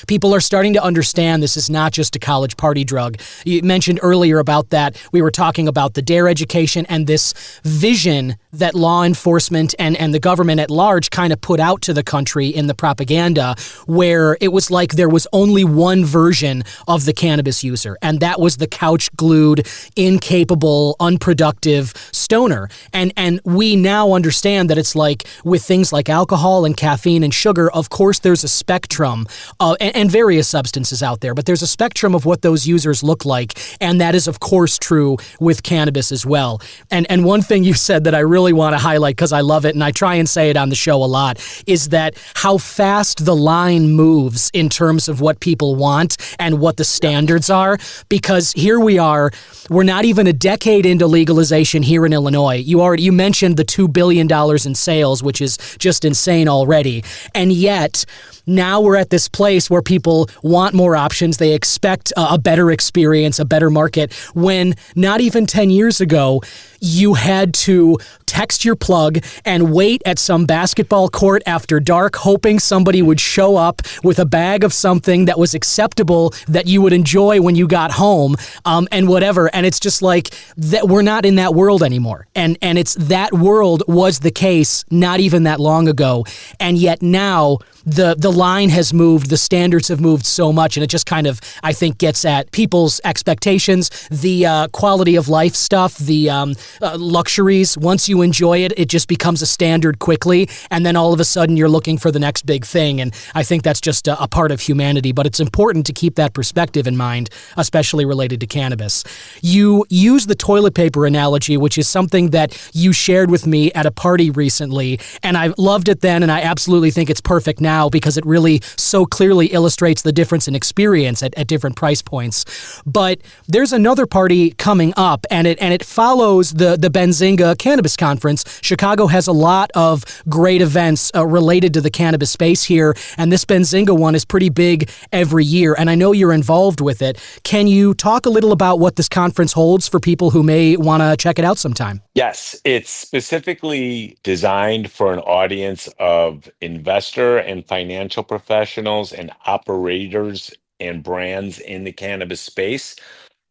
Speaker 2: people are starting to understand this is not just a college party drug. You mentioned earlier about that. We were talking about the DARE education and this vision that law enforcement and the government at large kind of put out to the country in the propaganda, where it was like there was only one version of the cannabis user, and that was the couch-glued, incapable, unproductive stoner. And we now understand that it's like with things like alcohol and caffeine and sugar, of course there's a spectrum and various substances out there, but there's a spectrum of what those users look like, and that is of course true with cannabis as well. And one thing you said that I really want to highlight, because I love it and I try and say it on the show a lot, is that how fast the line moves in terms of what people want and what the standards are, because here we are, we're not even a decade into legalization here in Illinois. You mentioned the $2 billion in sales, which is just insane already. And yet, now we're at this place where people want more options. They expect a better experience, a better market, when not even 10 years ago, you had to text your plug and wait at some basketball court after dark, hoping somebody would show up with a bag of something that was acceptable, that you would enjoy when you got home, and whatever. And it's just like that we're not in that world anymore. And it's that world was the case not even that long ago. And yet now the line has moved, the standards have moved so much, and it just kind of, I think, gets at people's expectations, the quality of life stuff, the luxuries. Once you enjoy it, it just becomes a standard quickly, and then all of a sudden you're looking for the next big thing, and I think that's just a part of humanity, but it's important to keep that perspective in mind, especially related to cannabis. You use the toilet paper analogy, which is something that you shared with me at a party recently, and I loved it then, and I absolutely think it's perfect now because it really so clearly illustrates the difference in experience at different price points. But there's another party coming up, and it follows the Benzinga Cannabis Conference. Chicago has a lot of great events related to the cannabis space here, and this Benzinga one is pretty big every year, and I know you're involved with it. Can you talk a little about what this conference holds for people who may want to check it out sometime?
Speaker 4: Yes, it's specifically designed for an audience of investor and financial professionals and operators and brands in the cannabis space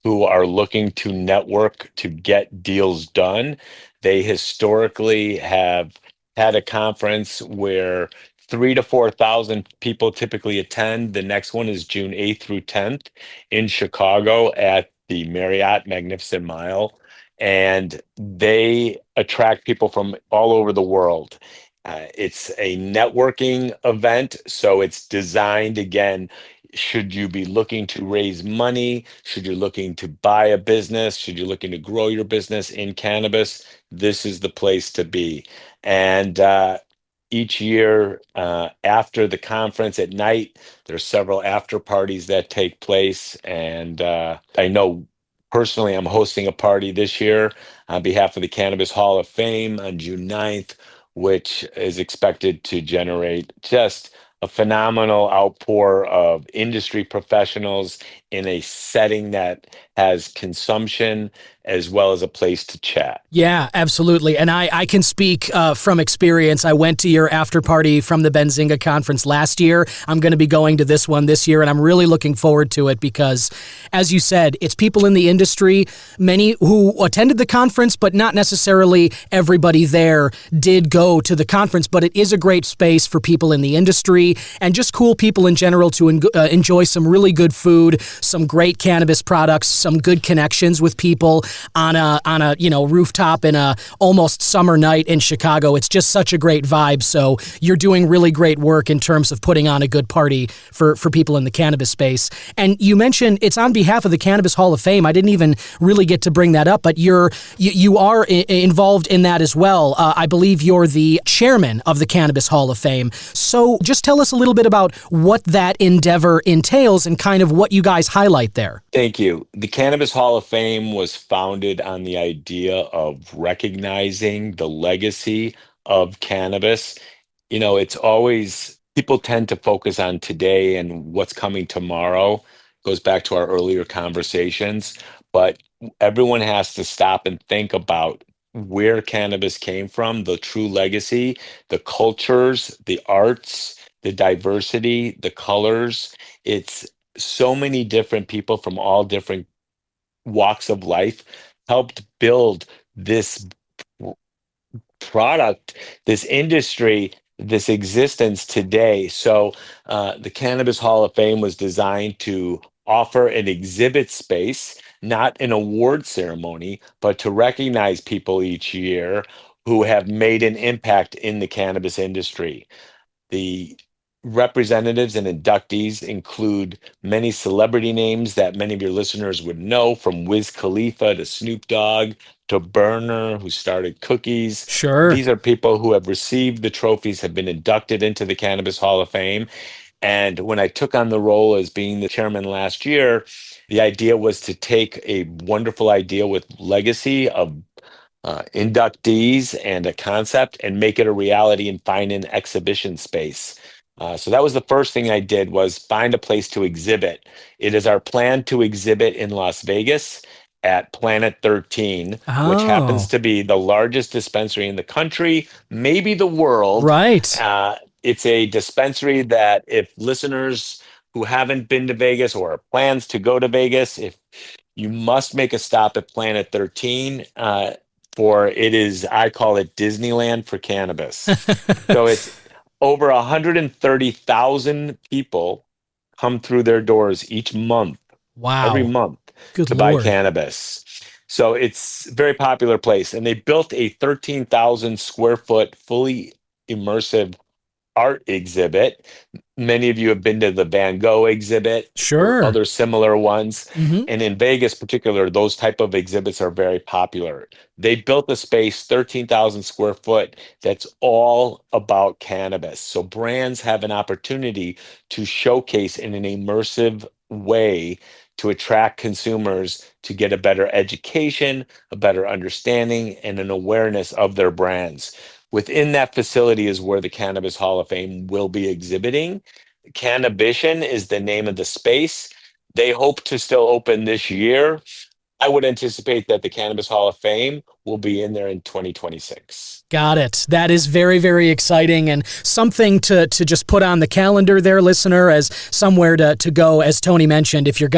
Speaker 4: who are looking to network to get deals done. They historically have had a conference where 3,000 to 4,000 people typically attend. The next one is June 8th through 10th in Chicago at the Marriott Magnificent Mile. And they attract people from all over the world. It's a networking event, so it's designed, again, should you be looking to raise money, should you looking to buy a business, should you looking to grow your business in cannabis, this is the place to be. And each year after the conference at night, there's several after parties that take place. And I know personally, I'm hosting a party this year on behalf of the Cannabis Hall of Fame on June 9th, which is expected to generate just a phenomenal outpour of industry professionals in a setting that has consumption as well as a place to chat.
Speaker 2: Yeah, absolutely. And I can speak from experience. I went to your after party from the Benzinga conference last year. I'm going to be going to this one this year, and I'm really looking forward to it because, as you said, it's people in the industry, many who attended the conference, but not necessarily everybody there did go to the conference. But it is a great space for people in the industry and just cool people in general to enjoy some really good food, some great cannabis products, some good connections with people. on a rooftop in a almost summer night in Chicago. It's just such a great vibe. So you're doing really great work in terms of putting on a good party for people in the cannabis space. And you mentioned it's on behalf of the Cannabis Hall of Fame. I didn't even really get to bring that up, but you are involved in that as well. I believe you're the chairman of the Cannabis Hall of Fame. So just tell us a little bit about what that endeavor entails and kind of what you guys highlight there.
Speaker 4: Thank you. The Cannabis Hall of Fame was founded on the idea of recognizing the legacy of cannabis. It's always people tend to focus on today and what's coming tomorrow. Goes back to our earlier conversations, but everyone has to stop and think about where cannabis came from, the true legacy, the cultures, the arts, the diversity, the colors. It's so many different people from all different walks of life helped build this product, this industry, this existence today. So, the Cannabis Hall of Fame was designed to offer an exhibit space, not an award ceremony, but to recognize people each year who have made an impact in the cannabis industry. The representatives and inductees include many celebrity names that many of your listeners would know, from Wiz Khalifa to Snoop Dogg to Burner, who started Cookies.
Speaker 2: Sure.
Speaker 4: These are people who have received the trophies, have been inducted into the Cannabis Hall of Fame. And when I took on the role as being the chairman last year, the idea was to take a wonderful idea with legacy of inductees and a concept and make it a reality and find an exhibition space. So that was the first thing I did, was find a place to exhibit. It is our plan to exhibit in Las Vegas at Planet 13, which happens
Speaker 2: Oh,
Speaker 4: to be the largest dispensary in the country, maybe the world.
Speaker 2: right.
Speaker 4: It's a dispensary that, if listeners who haven't been to Vegas or have plans to go to Vegas, if you must make a stop at Planet 13, for it is, I call it Disneyland for cannabis. So it's over 130,000 people come through their doors each month, every
Speaker 2: Wow.
Speaker 4: month,
Speaker 2: Good
Speaker 4: to buy
Speaker 2: Lord.
Speaker 4: cannabis. So it's a very popular place. And they built a 13,000 square foot, fully immersive art exhibit. Many of you have been to the Van Gogh exhibit or
Speaker 2: Sure.
Speaker 4: other similar ones.
Speaker 2: Hmm.
Speaker 4: And in Vegas, particular, those type of exhibits are very popular. They built a space, 13,000 square foot, that's all about cannabis. So brands have an opportunity to showcase in an immersive way to attract consumers to get a better education, a better understanding, and an awareness of their brands. Within that facility is where the Cannabis Hall of Fame will be exhibiting. Cannabition is the name of the space. They hope to still open this year. I would anticipate that the Cannabis Hall of Fame will be in there in 2026.
Speaker 2: Got it. That is very, very exciting and something to just put on the calendar there, listener, as somewhere to go. As Tony mentioned, if you're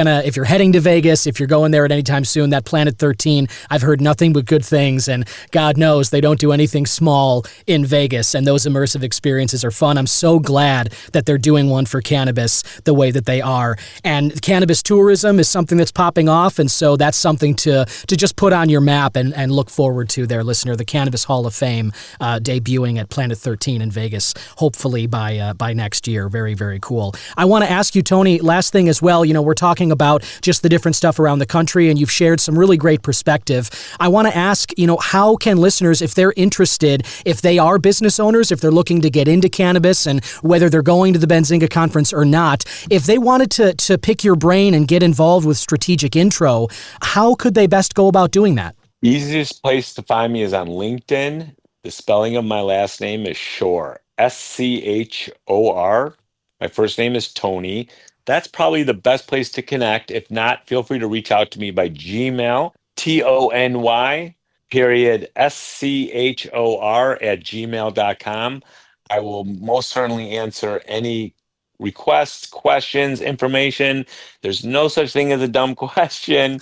Speaker 2: heading to Vegas, if you're going there at any time soon, that Planet 13, I've heard nothing but good things, and God knows they don't do anything small in Vegas, and those immersive experiences are fun. I'm so glad that they're doing one for cannabis the way that they are. And cannabis tourism is something that's popping off, and so that's something to just put on your map and look forward to there, listener. The Cannabis Hall of Fame debuting at Planet 13 in Vegas, hopefully by next year. Very, very cool. I want to ask you, Tony, last thing as well. We're talking about just the different stuff around the country, and you've shared some really great perspective. I want to ask, how can listeners, if they're interested, if they are business owners, if they're looking to get into cannabis, and whether they're going to the Benzinga conference or not, if they wanted to pick your brain and get involved with Strategic Intro, how could they best go about doing that?
Speaker 4: Easiest place to find me is on LinkedIn. The spelling of my last name is Schor, Schor. My first name is Tony. That's probably the best place to connect. If not, feel free to reach out to me by Gmail, Tony, period, Schor at gmail.com. I will most certainly answer any requests, questions, information. There's no such thing as a dumb question.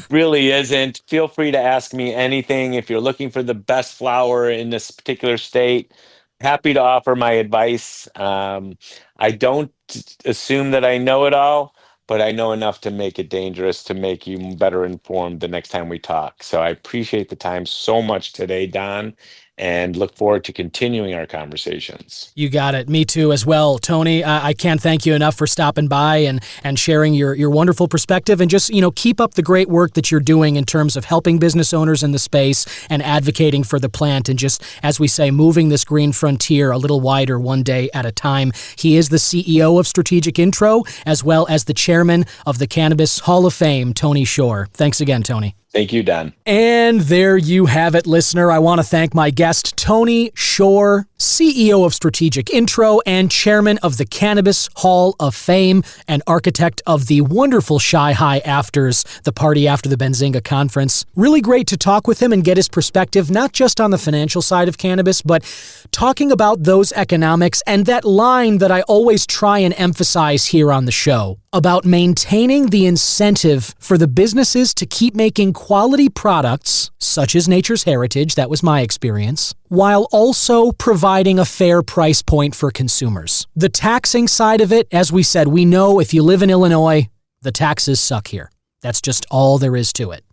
Speaker 4: Really isn't. Feel free to ask me anything. If you're looking for the best flower in this particular state, happy to offer my advice. I don't assume that I know it all, but I know enough to make it dangerous, to make you better informed the next time we talk. So I appreciate the time so much today, Don, and look forward to continuing our conversations.
Speaker 2: You got it. Me too as well. Tony, I can't thank you enough for stopping by and sharing your wonderful perspective, and just, keep up the great work that you're doing in terms of helping business owners in the space and advocating for the plant, and just, as we say, moving this green frontier a little wider one day at a time. He is the CEO of Strategic Intro, as well as the chairman of the Cannabis Hall of Fame, Tony Schor. Thanks again, Tony.
Speaker 4: Thank you, Don.
Speaker 2: And there you have it, listener. I want to thank my guest, Tony Schor, CEO of Strategic Intro and chairman of the Cannabis Hall of Fame and architect of the wonderful Shy High Afters, the party after the Benzinga conference. Really great to talk with him and get his perspective, not just on the financial side of cannabis, but talking about those economics and that line that I always try and emphasize here on the show about maintaining the incentive for the businesses to keep making quality products, such as Nature's Heritage, that was my experience, while also providing a fair price point for consumers. The taxing side of it, as we said, we know if you live in Illinois, the taxes suck here. That's just all there is to it.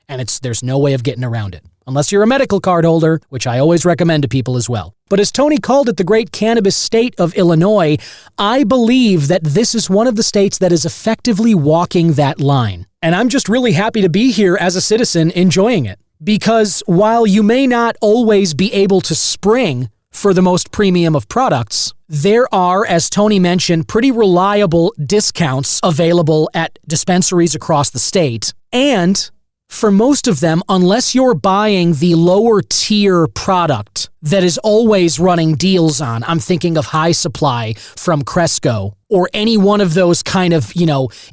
Speaker 2: And there's no way of getting around it. Unless you're a medical card holder, which I always recommend to people as well. But as Tony called it the great cannabis state of Illinois, I believe that this is one of the states that is effectively walking that line. And I'm just really happy to be here as a citizen enjoying it. Because while you may not always be able to spring for the most premium of products, there are, as Tony mentioned, pretty reliable discounts available at dispensaries across the state. And for most of them, unless you're buying the lower tier product that is always running deals on, I'm thinking of High Supply from Cresco, or any one of those kind of,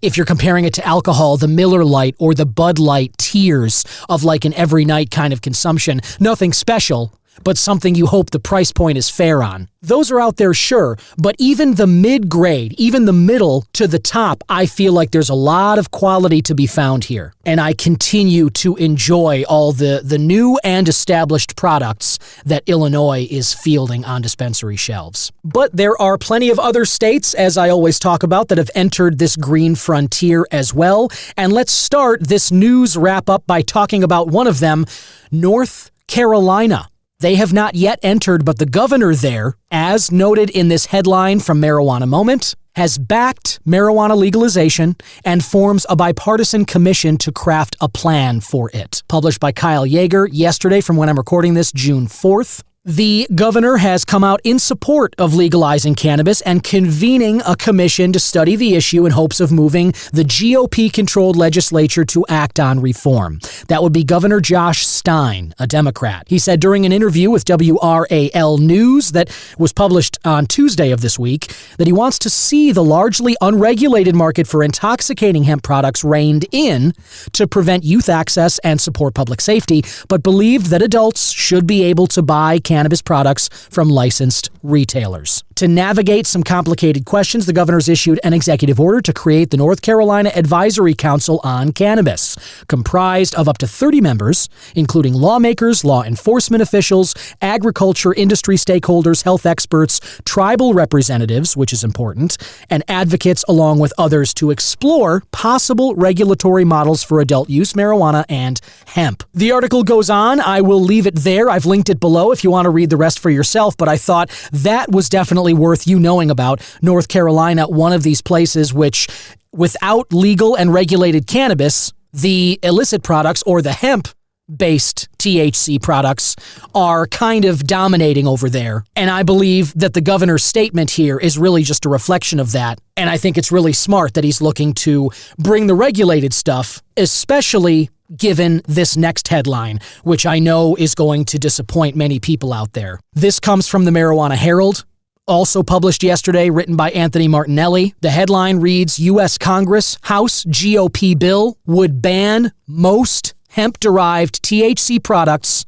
Speaker 2: if you're comparing it to alcohol, the Miller Lite or the Bud Light tiers of like an every night kind of consumption. Nothing special, but something you hope the price point is fair on. Those are out there, sure, but even the mid-grade, even the middle to the top, I feel like there's a lot of quality to be found here. And I continue to enjoy all the new and established products that Illinois is fielding on dispensary shelves. But there are plenty of other states, as I always talk about, that have entered this green frontier as well. And let's start this news wrap-up by talking about one of them, North Carolina. They have not yet entered, but the governor there, as noted in this headline from Marijuana Moment, has backed marijuana legalization and forms a bipartisan commission to craft a plan for it. Published by Kyle Yeager yesterday from when I'm recording this, June 4th. The governor has come out in support of legalizing cannabis and convening a commission to study the issue in hopes of moving the GOP-controlled legislature to act on reform. That would be Governor Josh Stein, a Democrat. He said during an interview with WRAL News that was published on Tuesday of this week that he wants to see the largely unregulated market for intoxicating hemp products reined in to prevent youth access and support public safety, but believed that adults should be able to buy cannabis products from licensed retailers. To navigate some complicated questions, the governor's issued an executive order to create the North Carolina Advisory Council on Cannabis, comprised of up to 30 members, including lawmakers, law enforcement officials, agriculture industry stakeholders, health experts, tribal representatives, which is important, and advocates, along with others, to explore possible regulatory models for adult use marijuana and hemp. The article goes on. I will leave it there. I've linked it below if you want to read the rest for yourself, but I thought that was definitely worth you knowing about. North Carolina, one of these places which, without legal and regulated cannabis, the illicit products or the hemp-based THC products are kind of dominating over there. And I believe that the governor's statement here is really just a reflection of that. And I think it's really smart that he's looking to bring the regulated stuff, especially given this next headline, which I know is going to disappoint many people out there. This comes from the Marijuana Herald, also published yesterday, written by Anthony Martinelli. The headline reads, U.S. Congress House GOP bill would ban most hemp-derived THC products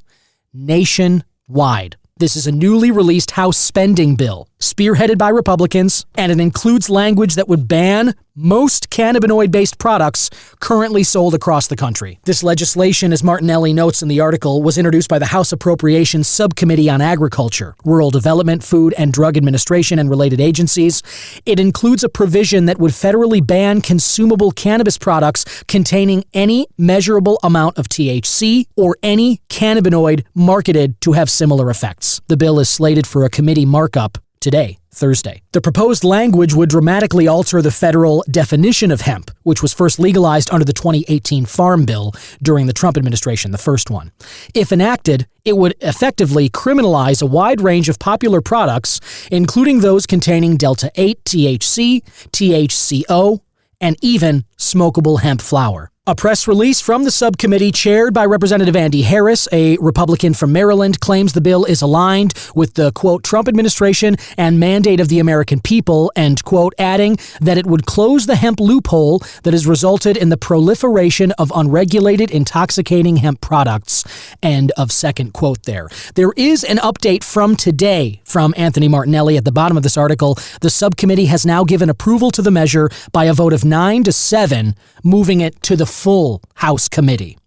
Speaker 2: nationwide. This is a newly released House spending bill, spearheaded by Republicans, and it includes language that would ban most cannabinoid-based products currently sold across the country. This legislation, as Martinelli notes in the article, was introduced by the House Appropriations Subcommittee on Agriculture, Rural Development, Food and Drug Administration, and related agencies. It includes a provision that would federally ban consumable cannabis products containing any measurable amount of THC or any cannabinoid marketed to have similar effects. The bill is slated for a committee markup today, Thursday. The proposed language would dramatically alter the federal definition of hemp, which was first legalized under the 2018 Farm Bill during the Trump administration, the first one. If enacted, it would effectively criminalize a wide range of popular products, including those containing Delta-8 THC, THCO, and even smokable hemp flower. A press release from the subcommittee chaired by Representative Andy Harris, a Republican from Maryland, claims the bill is aligned with the, quote, Trump administration and mandate of the American people, end quote, adding that it would close the hemp loophole that has resulted in the proliferation of unregulated intoxicating hemp products, end of second quote there. There is an update from today from Anthony Martinelli at the bottom of this article. The subcommittee has now given approval to the measure by a vote of 9-7, moving it to the full House committee.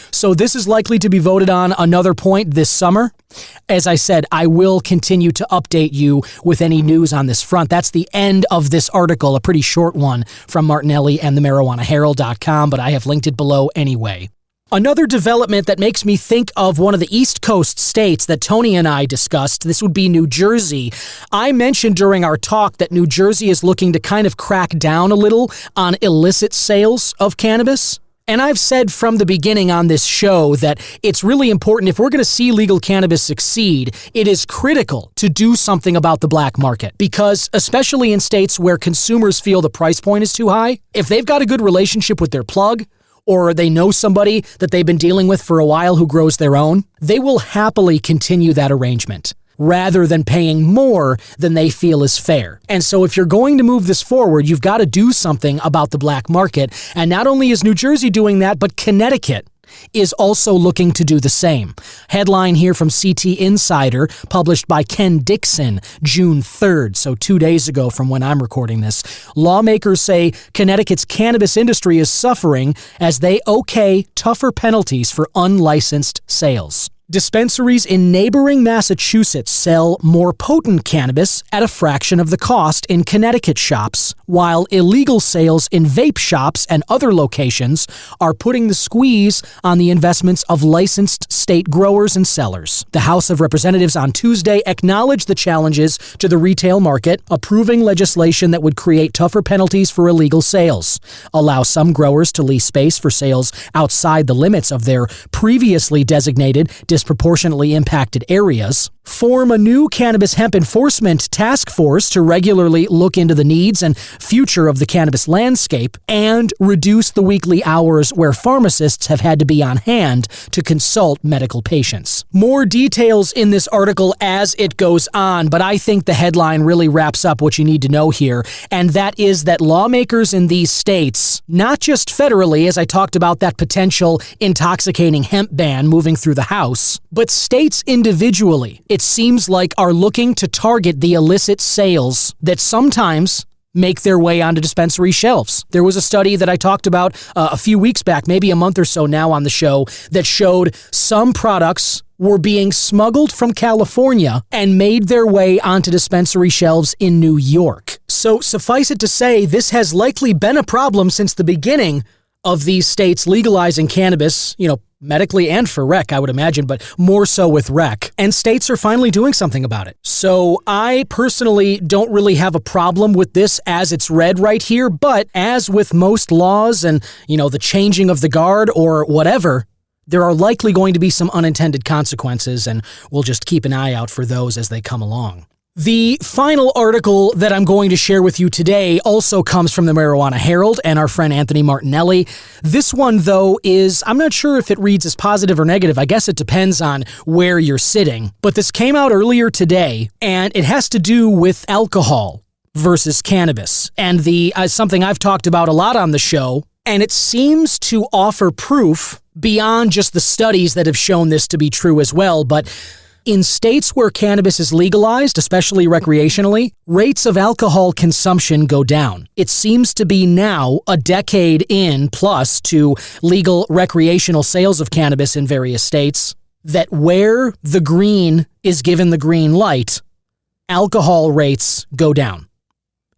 Speaker 2: So this is likely to be voted on another point this summer. As I said, I will continue to update you with any news on this front. That's the end of this article, a pretty short one from Martinelli and the MarijuanaHerald.com, but I have linked it below anyway. Another development that makes me think of one of the East Coast states that Tony and I discussed, this would be New Jersey. I mentioned during our talk that New Jersey is looking to kind of crack down a little on illicit sales of cannabis. And I've said from the beginning on this show that it's really important, if we're going to see legal cannabis succeed, it is critical to do something about the black market. Because especially in states where consumers feel the price point is too high, if they've got a good relationship with their plug, or they know somebody that they've been dealing with for a while who grows their own, they will happily continue that arrangement rather than paying more than they feel is fair. And so if you're going to move this forward, you've got to do something about the black market. And not only is New Jersey doing that, but Connecticut is also looking to do the same. Headline here from CT Insider, published by Ken Dixon, June 3rd, so 2 days ago from when I'm recording this. Lawmakers say Connecticut's cannabis industry is suffering as they okay tougher penalties for unlicensed sales. Dispensaries in neighboring Massachusetts sell more potent cannabis at a fraction of the cost in Connecticut shops, while illegal sales in vape shops and other locations are putting the squeeze on the investments of licensed state growers and sellers. The House of Representatives on Tuesday acknowledged the challenges to the retail market, approving legislation that would create tougher penalties for illegal sales, allow some growers to lease space for sales outside the limits of their previously designated disproportionately impacted areas, form a new cannabis hemp enforcement task force to regularly look into the needs and future of the cannabis landscape, and reduce the weekly hours where pharmacists have had to be on hand to consult medical patients. More details in this article as it goes on, but I think the headline really wraps up what you need to know here, and that is that lawmakers in these states, not just federally, as I talked about that potential intoxicating hemp ban moving through the House, but states individually, it seems like, are looking to target the illicit sales that sometimes make their way onto dispensary shelves. There was a study that I talked about a few weeks back, maybe a month or so now on the show, that showed some products were being smuggled from California and made their way onto dispensary shelves in New York. So suffice it to say, this has likely been a problem since the beginning of these states legalizing cannabis, medically and for rec, I would imagine, but more so with rec. And states are finally doing something about it. So I personally don't really have a problem with this as it's read right here, but as with most laws and, the changing of the guard or whatever, there are likely going to be some unintended consequences, and we'll just keep an eye out for those as they come along. The final article that I'm going to share with you today also comes from the Marijuana Herald and our friend Anthony Martinelli. This one, though, I'm not sure if it reads as positive or negative. I guess it depends on where you're sitting. But this came out earlier today, and it has to do with alcohol versus cannabis. And something I've talked about a lot on the show, and it seems to offer proof beyond just the studies that have shown this to be true as well, but In states where cannabis is legalized, especially recreationally, rates of alcohol consumption go down. It seems to be now a decade in plus to legal recreational sales of cannabis in various states, that where the green is given the green light, alcohol rates go down.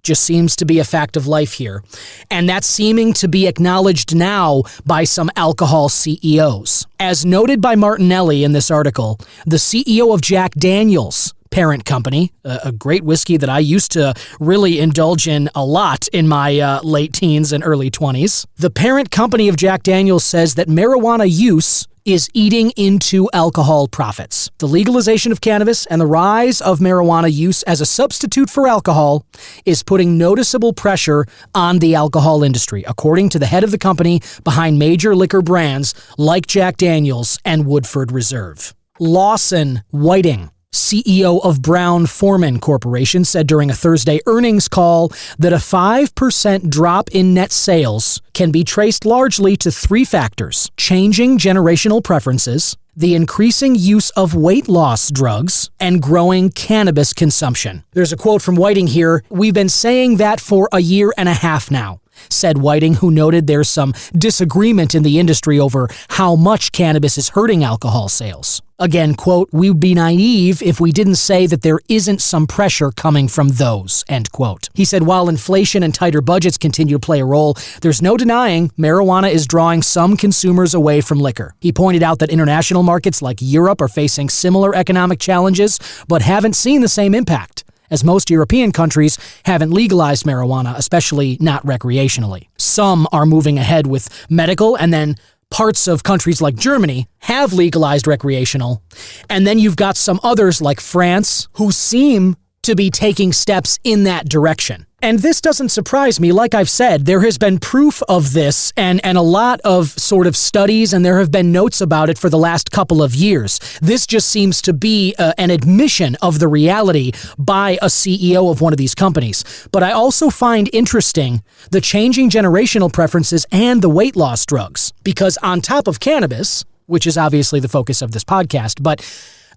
Speaker 2: Just seems to be a fact of life here. And that's seeming to be acknowledged now by some alcohol CEOs. As noted by Martinelli in this article, the CEO of Jack Daniel's parent company, a great whiskey that I used to really indulge in a lot in my late teens and early 20s. The parent company of Jack Daniel's says that marijuana use is eating into alcohol profits. The legalization of cannabis and the rise of marijuana use as a substitute for alcohol is putting noticeable pressure on the alcohol industry, according to the head of the company behind major liquor brands like Jack Daniel's and Woodford Reserve. Lawson Whiting, CEO of Brown-Forman Corporation, said during a Thursday earnings call that a 5% drop in net sales can be traced largely to three factors: changing generational preferences, the increasing use of weight loss drugs, and growing cannabis consumption. There's a quote from Whiting here: "We've been saying that for a year and a half now," said Whiting, who noted there's some disagreement in the industry over how much cannabis is hurting alcohol sales. Again, quote, "We'd be naive if we didn't say that there isn't some pressure coming from those," end quote. He said while inflation and tighter budgets continue to play a role, there's no denying marijuana is drawing some consumers away from liquor. He pointed out that international markets like Europe are facing similar economic challenges, but haven't seen the same impact, as most European countries haven't legalized marijuana, especially not recreationally. Some are moving ahead with medical, and then parts of countries like Germany have legalized recreational. And then you've got some others like France who seem to be taking steps in that direction. And this doesn't surprise me. Like I've said, there has been proof of this and a lot of sort of studies, and there have been notes about it for the last couple of years. This just seems to be an admission of the reality by a CEO of one of these companies. But I also find interesting the changing generational preferences and the weight loss drugs, because on top of cannabis, which is obviously the focus of this podcast, but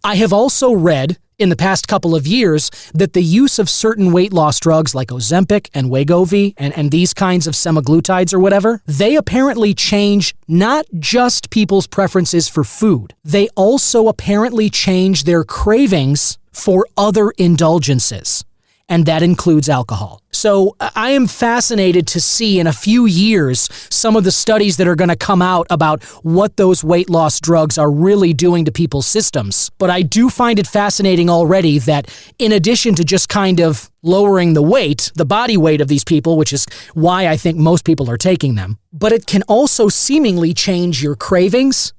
Speaker 2: I have also read in the past couple of years that the use of certain weight loss drugs like Ozempic and Wegovy and these kinds of semaglutides or whatever, they apparently change not just people's preferences for food. They also apparently change their cravings for other indulgences, and that includes alcohol. So I am fascinated to see in a few years some of the studies that are going to come out about what those weight loss drugs are really doing to people's systems. But I do find it fascinating already that in addition to just kind of lowering the weight, the body weight of these people, which is why I think most people are taking them, but it can also seemingly change your cravings,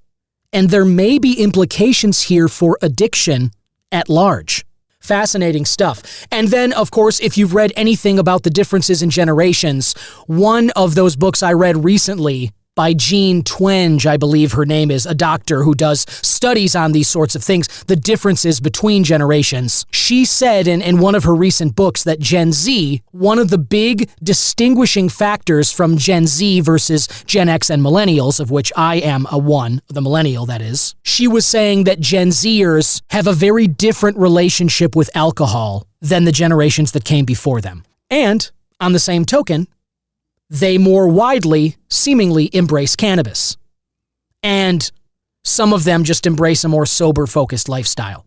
Speaker 2: and there may be implications here for addiction at large. Fascinating stuff. And then, of course, if you've read anything about the differences in generations, one of those books I read recently by Jean Twenge, I believe her name is, a doctor who does studies on these sorts of things, the differences between generations. She said in one of her recent books that Gen Z, one of the big distinguishing factors from Gen Z versus Gen X and millennials, of which I am the millennial that is, she was saying that Gen Zers have a very different relationship with alcohol than the generations that came before them. And, on the same token, they more widely, seemingly, embrace cannabis. And some of them just embrace a more sober-focused lifestyle.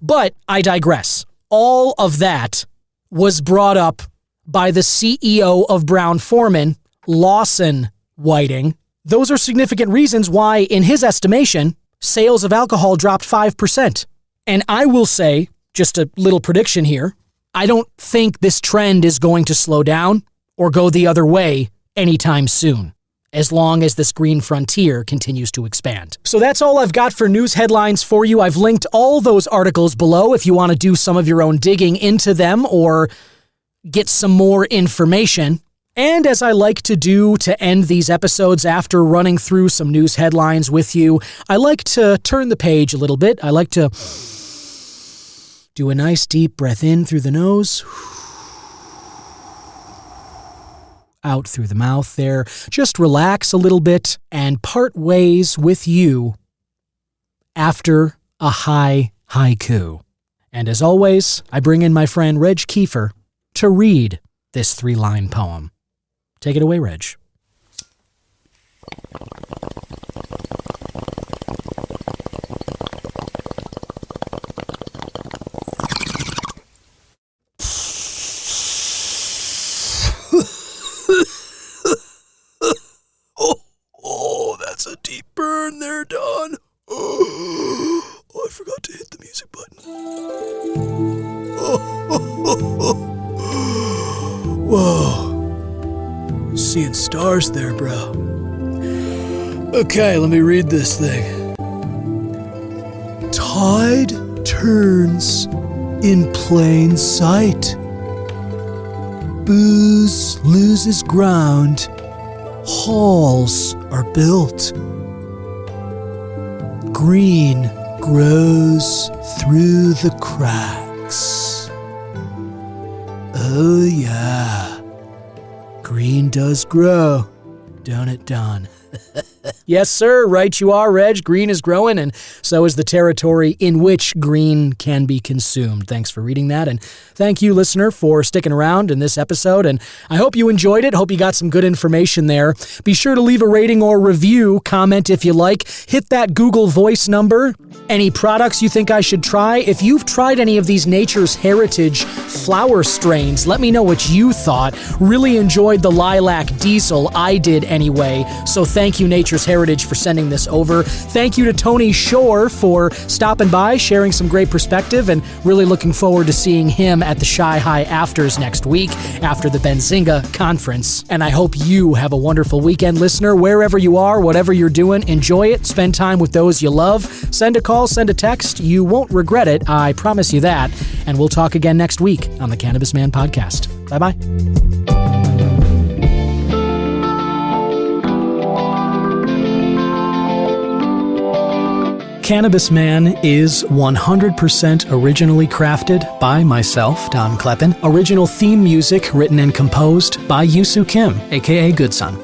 Speaker 2: But I digress. All of that was brought up by the CEO of Brown-Forman, Lawson Whiting. Those are significant reasons why, in his estimation, sales of alcohol dropped 5%. And I will say, just a little prediction here, I don't think this trend is going to slow down or go the other way anytime soon, as long as this green frontier continues to expand. So that's all I've got for news headlines for you. I've linked all those articles below if you want to do some of your own digging into them or get some more information. And as I like to do to end these episodes after running through some news headlines with you, I like to turn the page a little bit. I like to do a nice deep breath in through the nose, out through the mouth there. Just relax a little bit and part ways with you after a high haiku. And as always, I bring in my friend Reg Kiefer to read this 3-line poem. Take it away, Reg.
Speaker 5: Oh, that's a deep burn there, Don. Oh, I forgot to hit the music button. Whoa. Seeing stars there, bro. Okay, let me read this thing. Tide turns in plain sight. Booze loses ground. Halls are built. Green grows through the cracks. Oh yeah, green does grow, don't it, Don?
Speaker 2: Yes, sir. Right you are, Reg. Green is growing, and so is the territory in which green can be consumed. Thanks for reading that, and thank you, listener, for sticking around in this episode, and I hope you enjoyed it. Hope you got some good information there. Be sure to leave a rating or review, comment if you like, hit that Google Voice number. Any products you think I should try? If you've tried any of these Nature's Heritage flower strains, let me know what you thought. Really enjoyed the Lilac Diesel. I did anyway, so thank you, Nature's Heritage, for sending this over. Thank you to Tony Schor for stopping by, sharing some great perspective, and really looking forward to seeing him at the Shy High Afters next week after the Benzinga Conference. And I hope you have a wonderful weekend, listener. Wherever you are, whatever you're doing, enjoy it. Spend time with those you love. Send a call, send a text. You won't regret it. I promise you that. And we'll talk again next week on the Cannabis Man Podcast. Bye-bye. Cannabis Man is 100% originally crafted by myself, Don Kleppen. Original theme music written and composed by Yusu Kim, aka Goodson.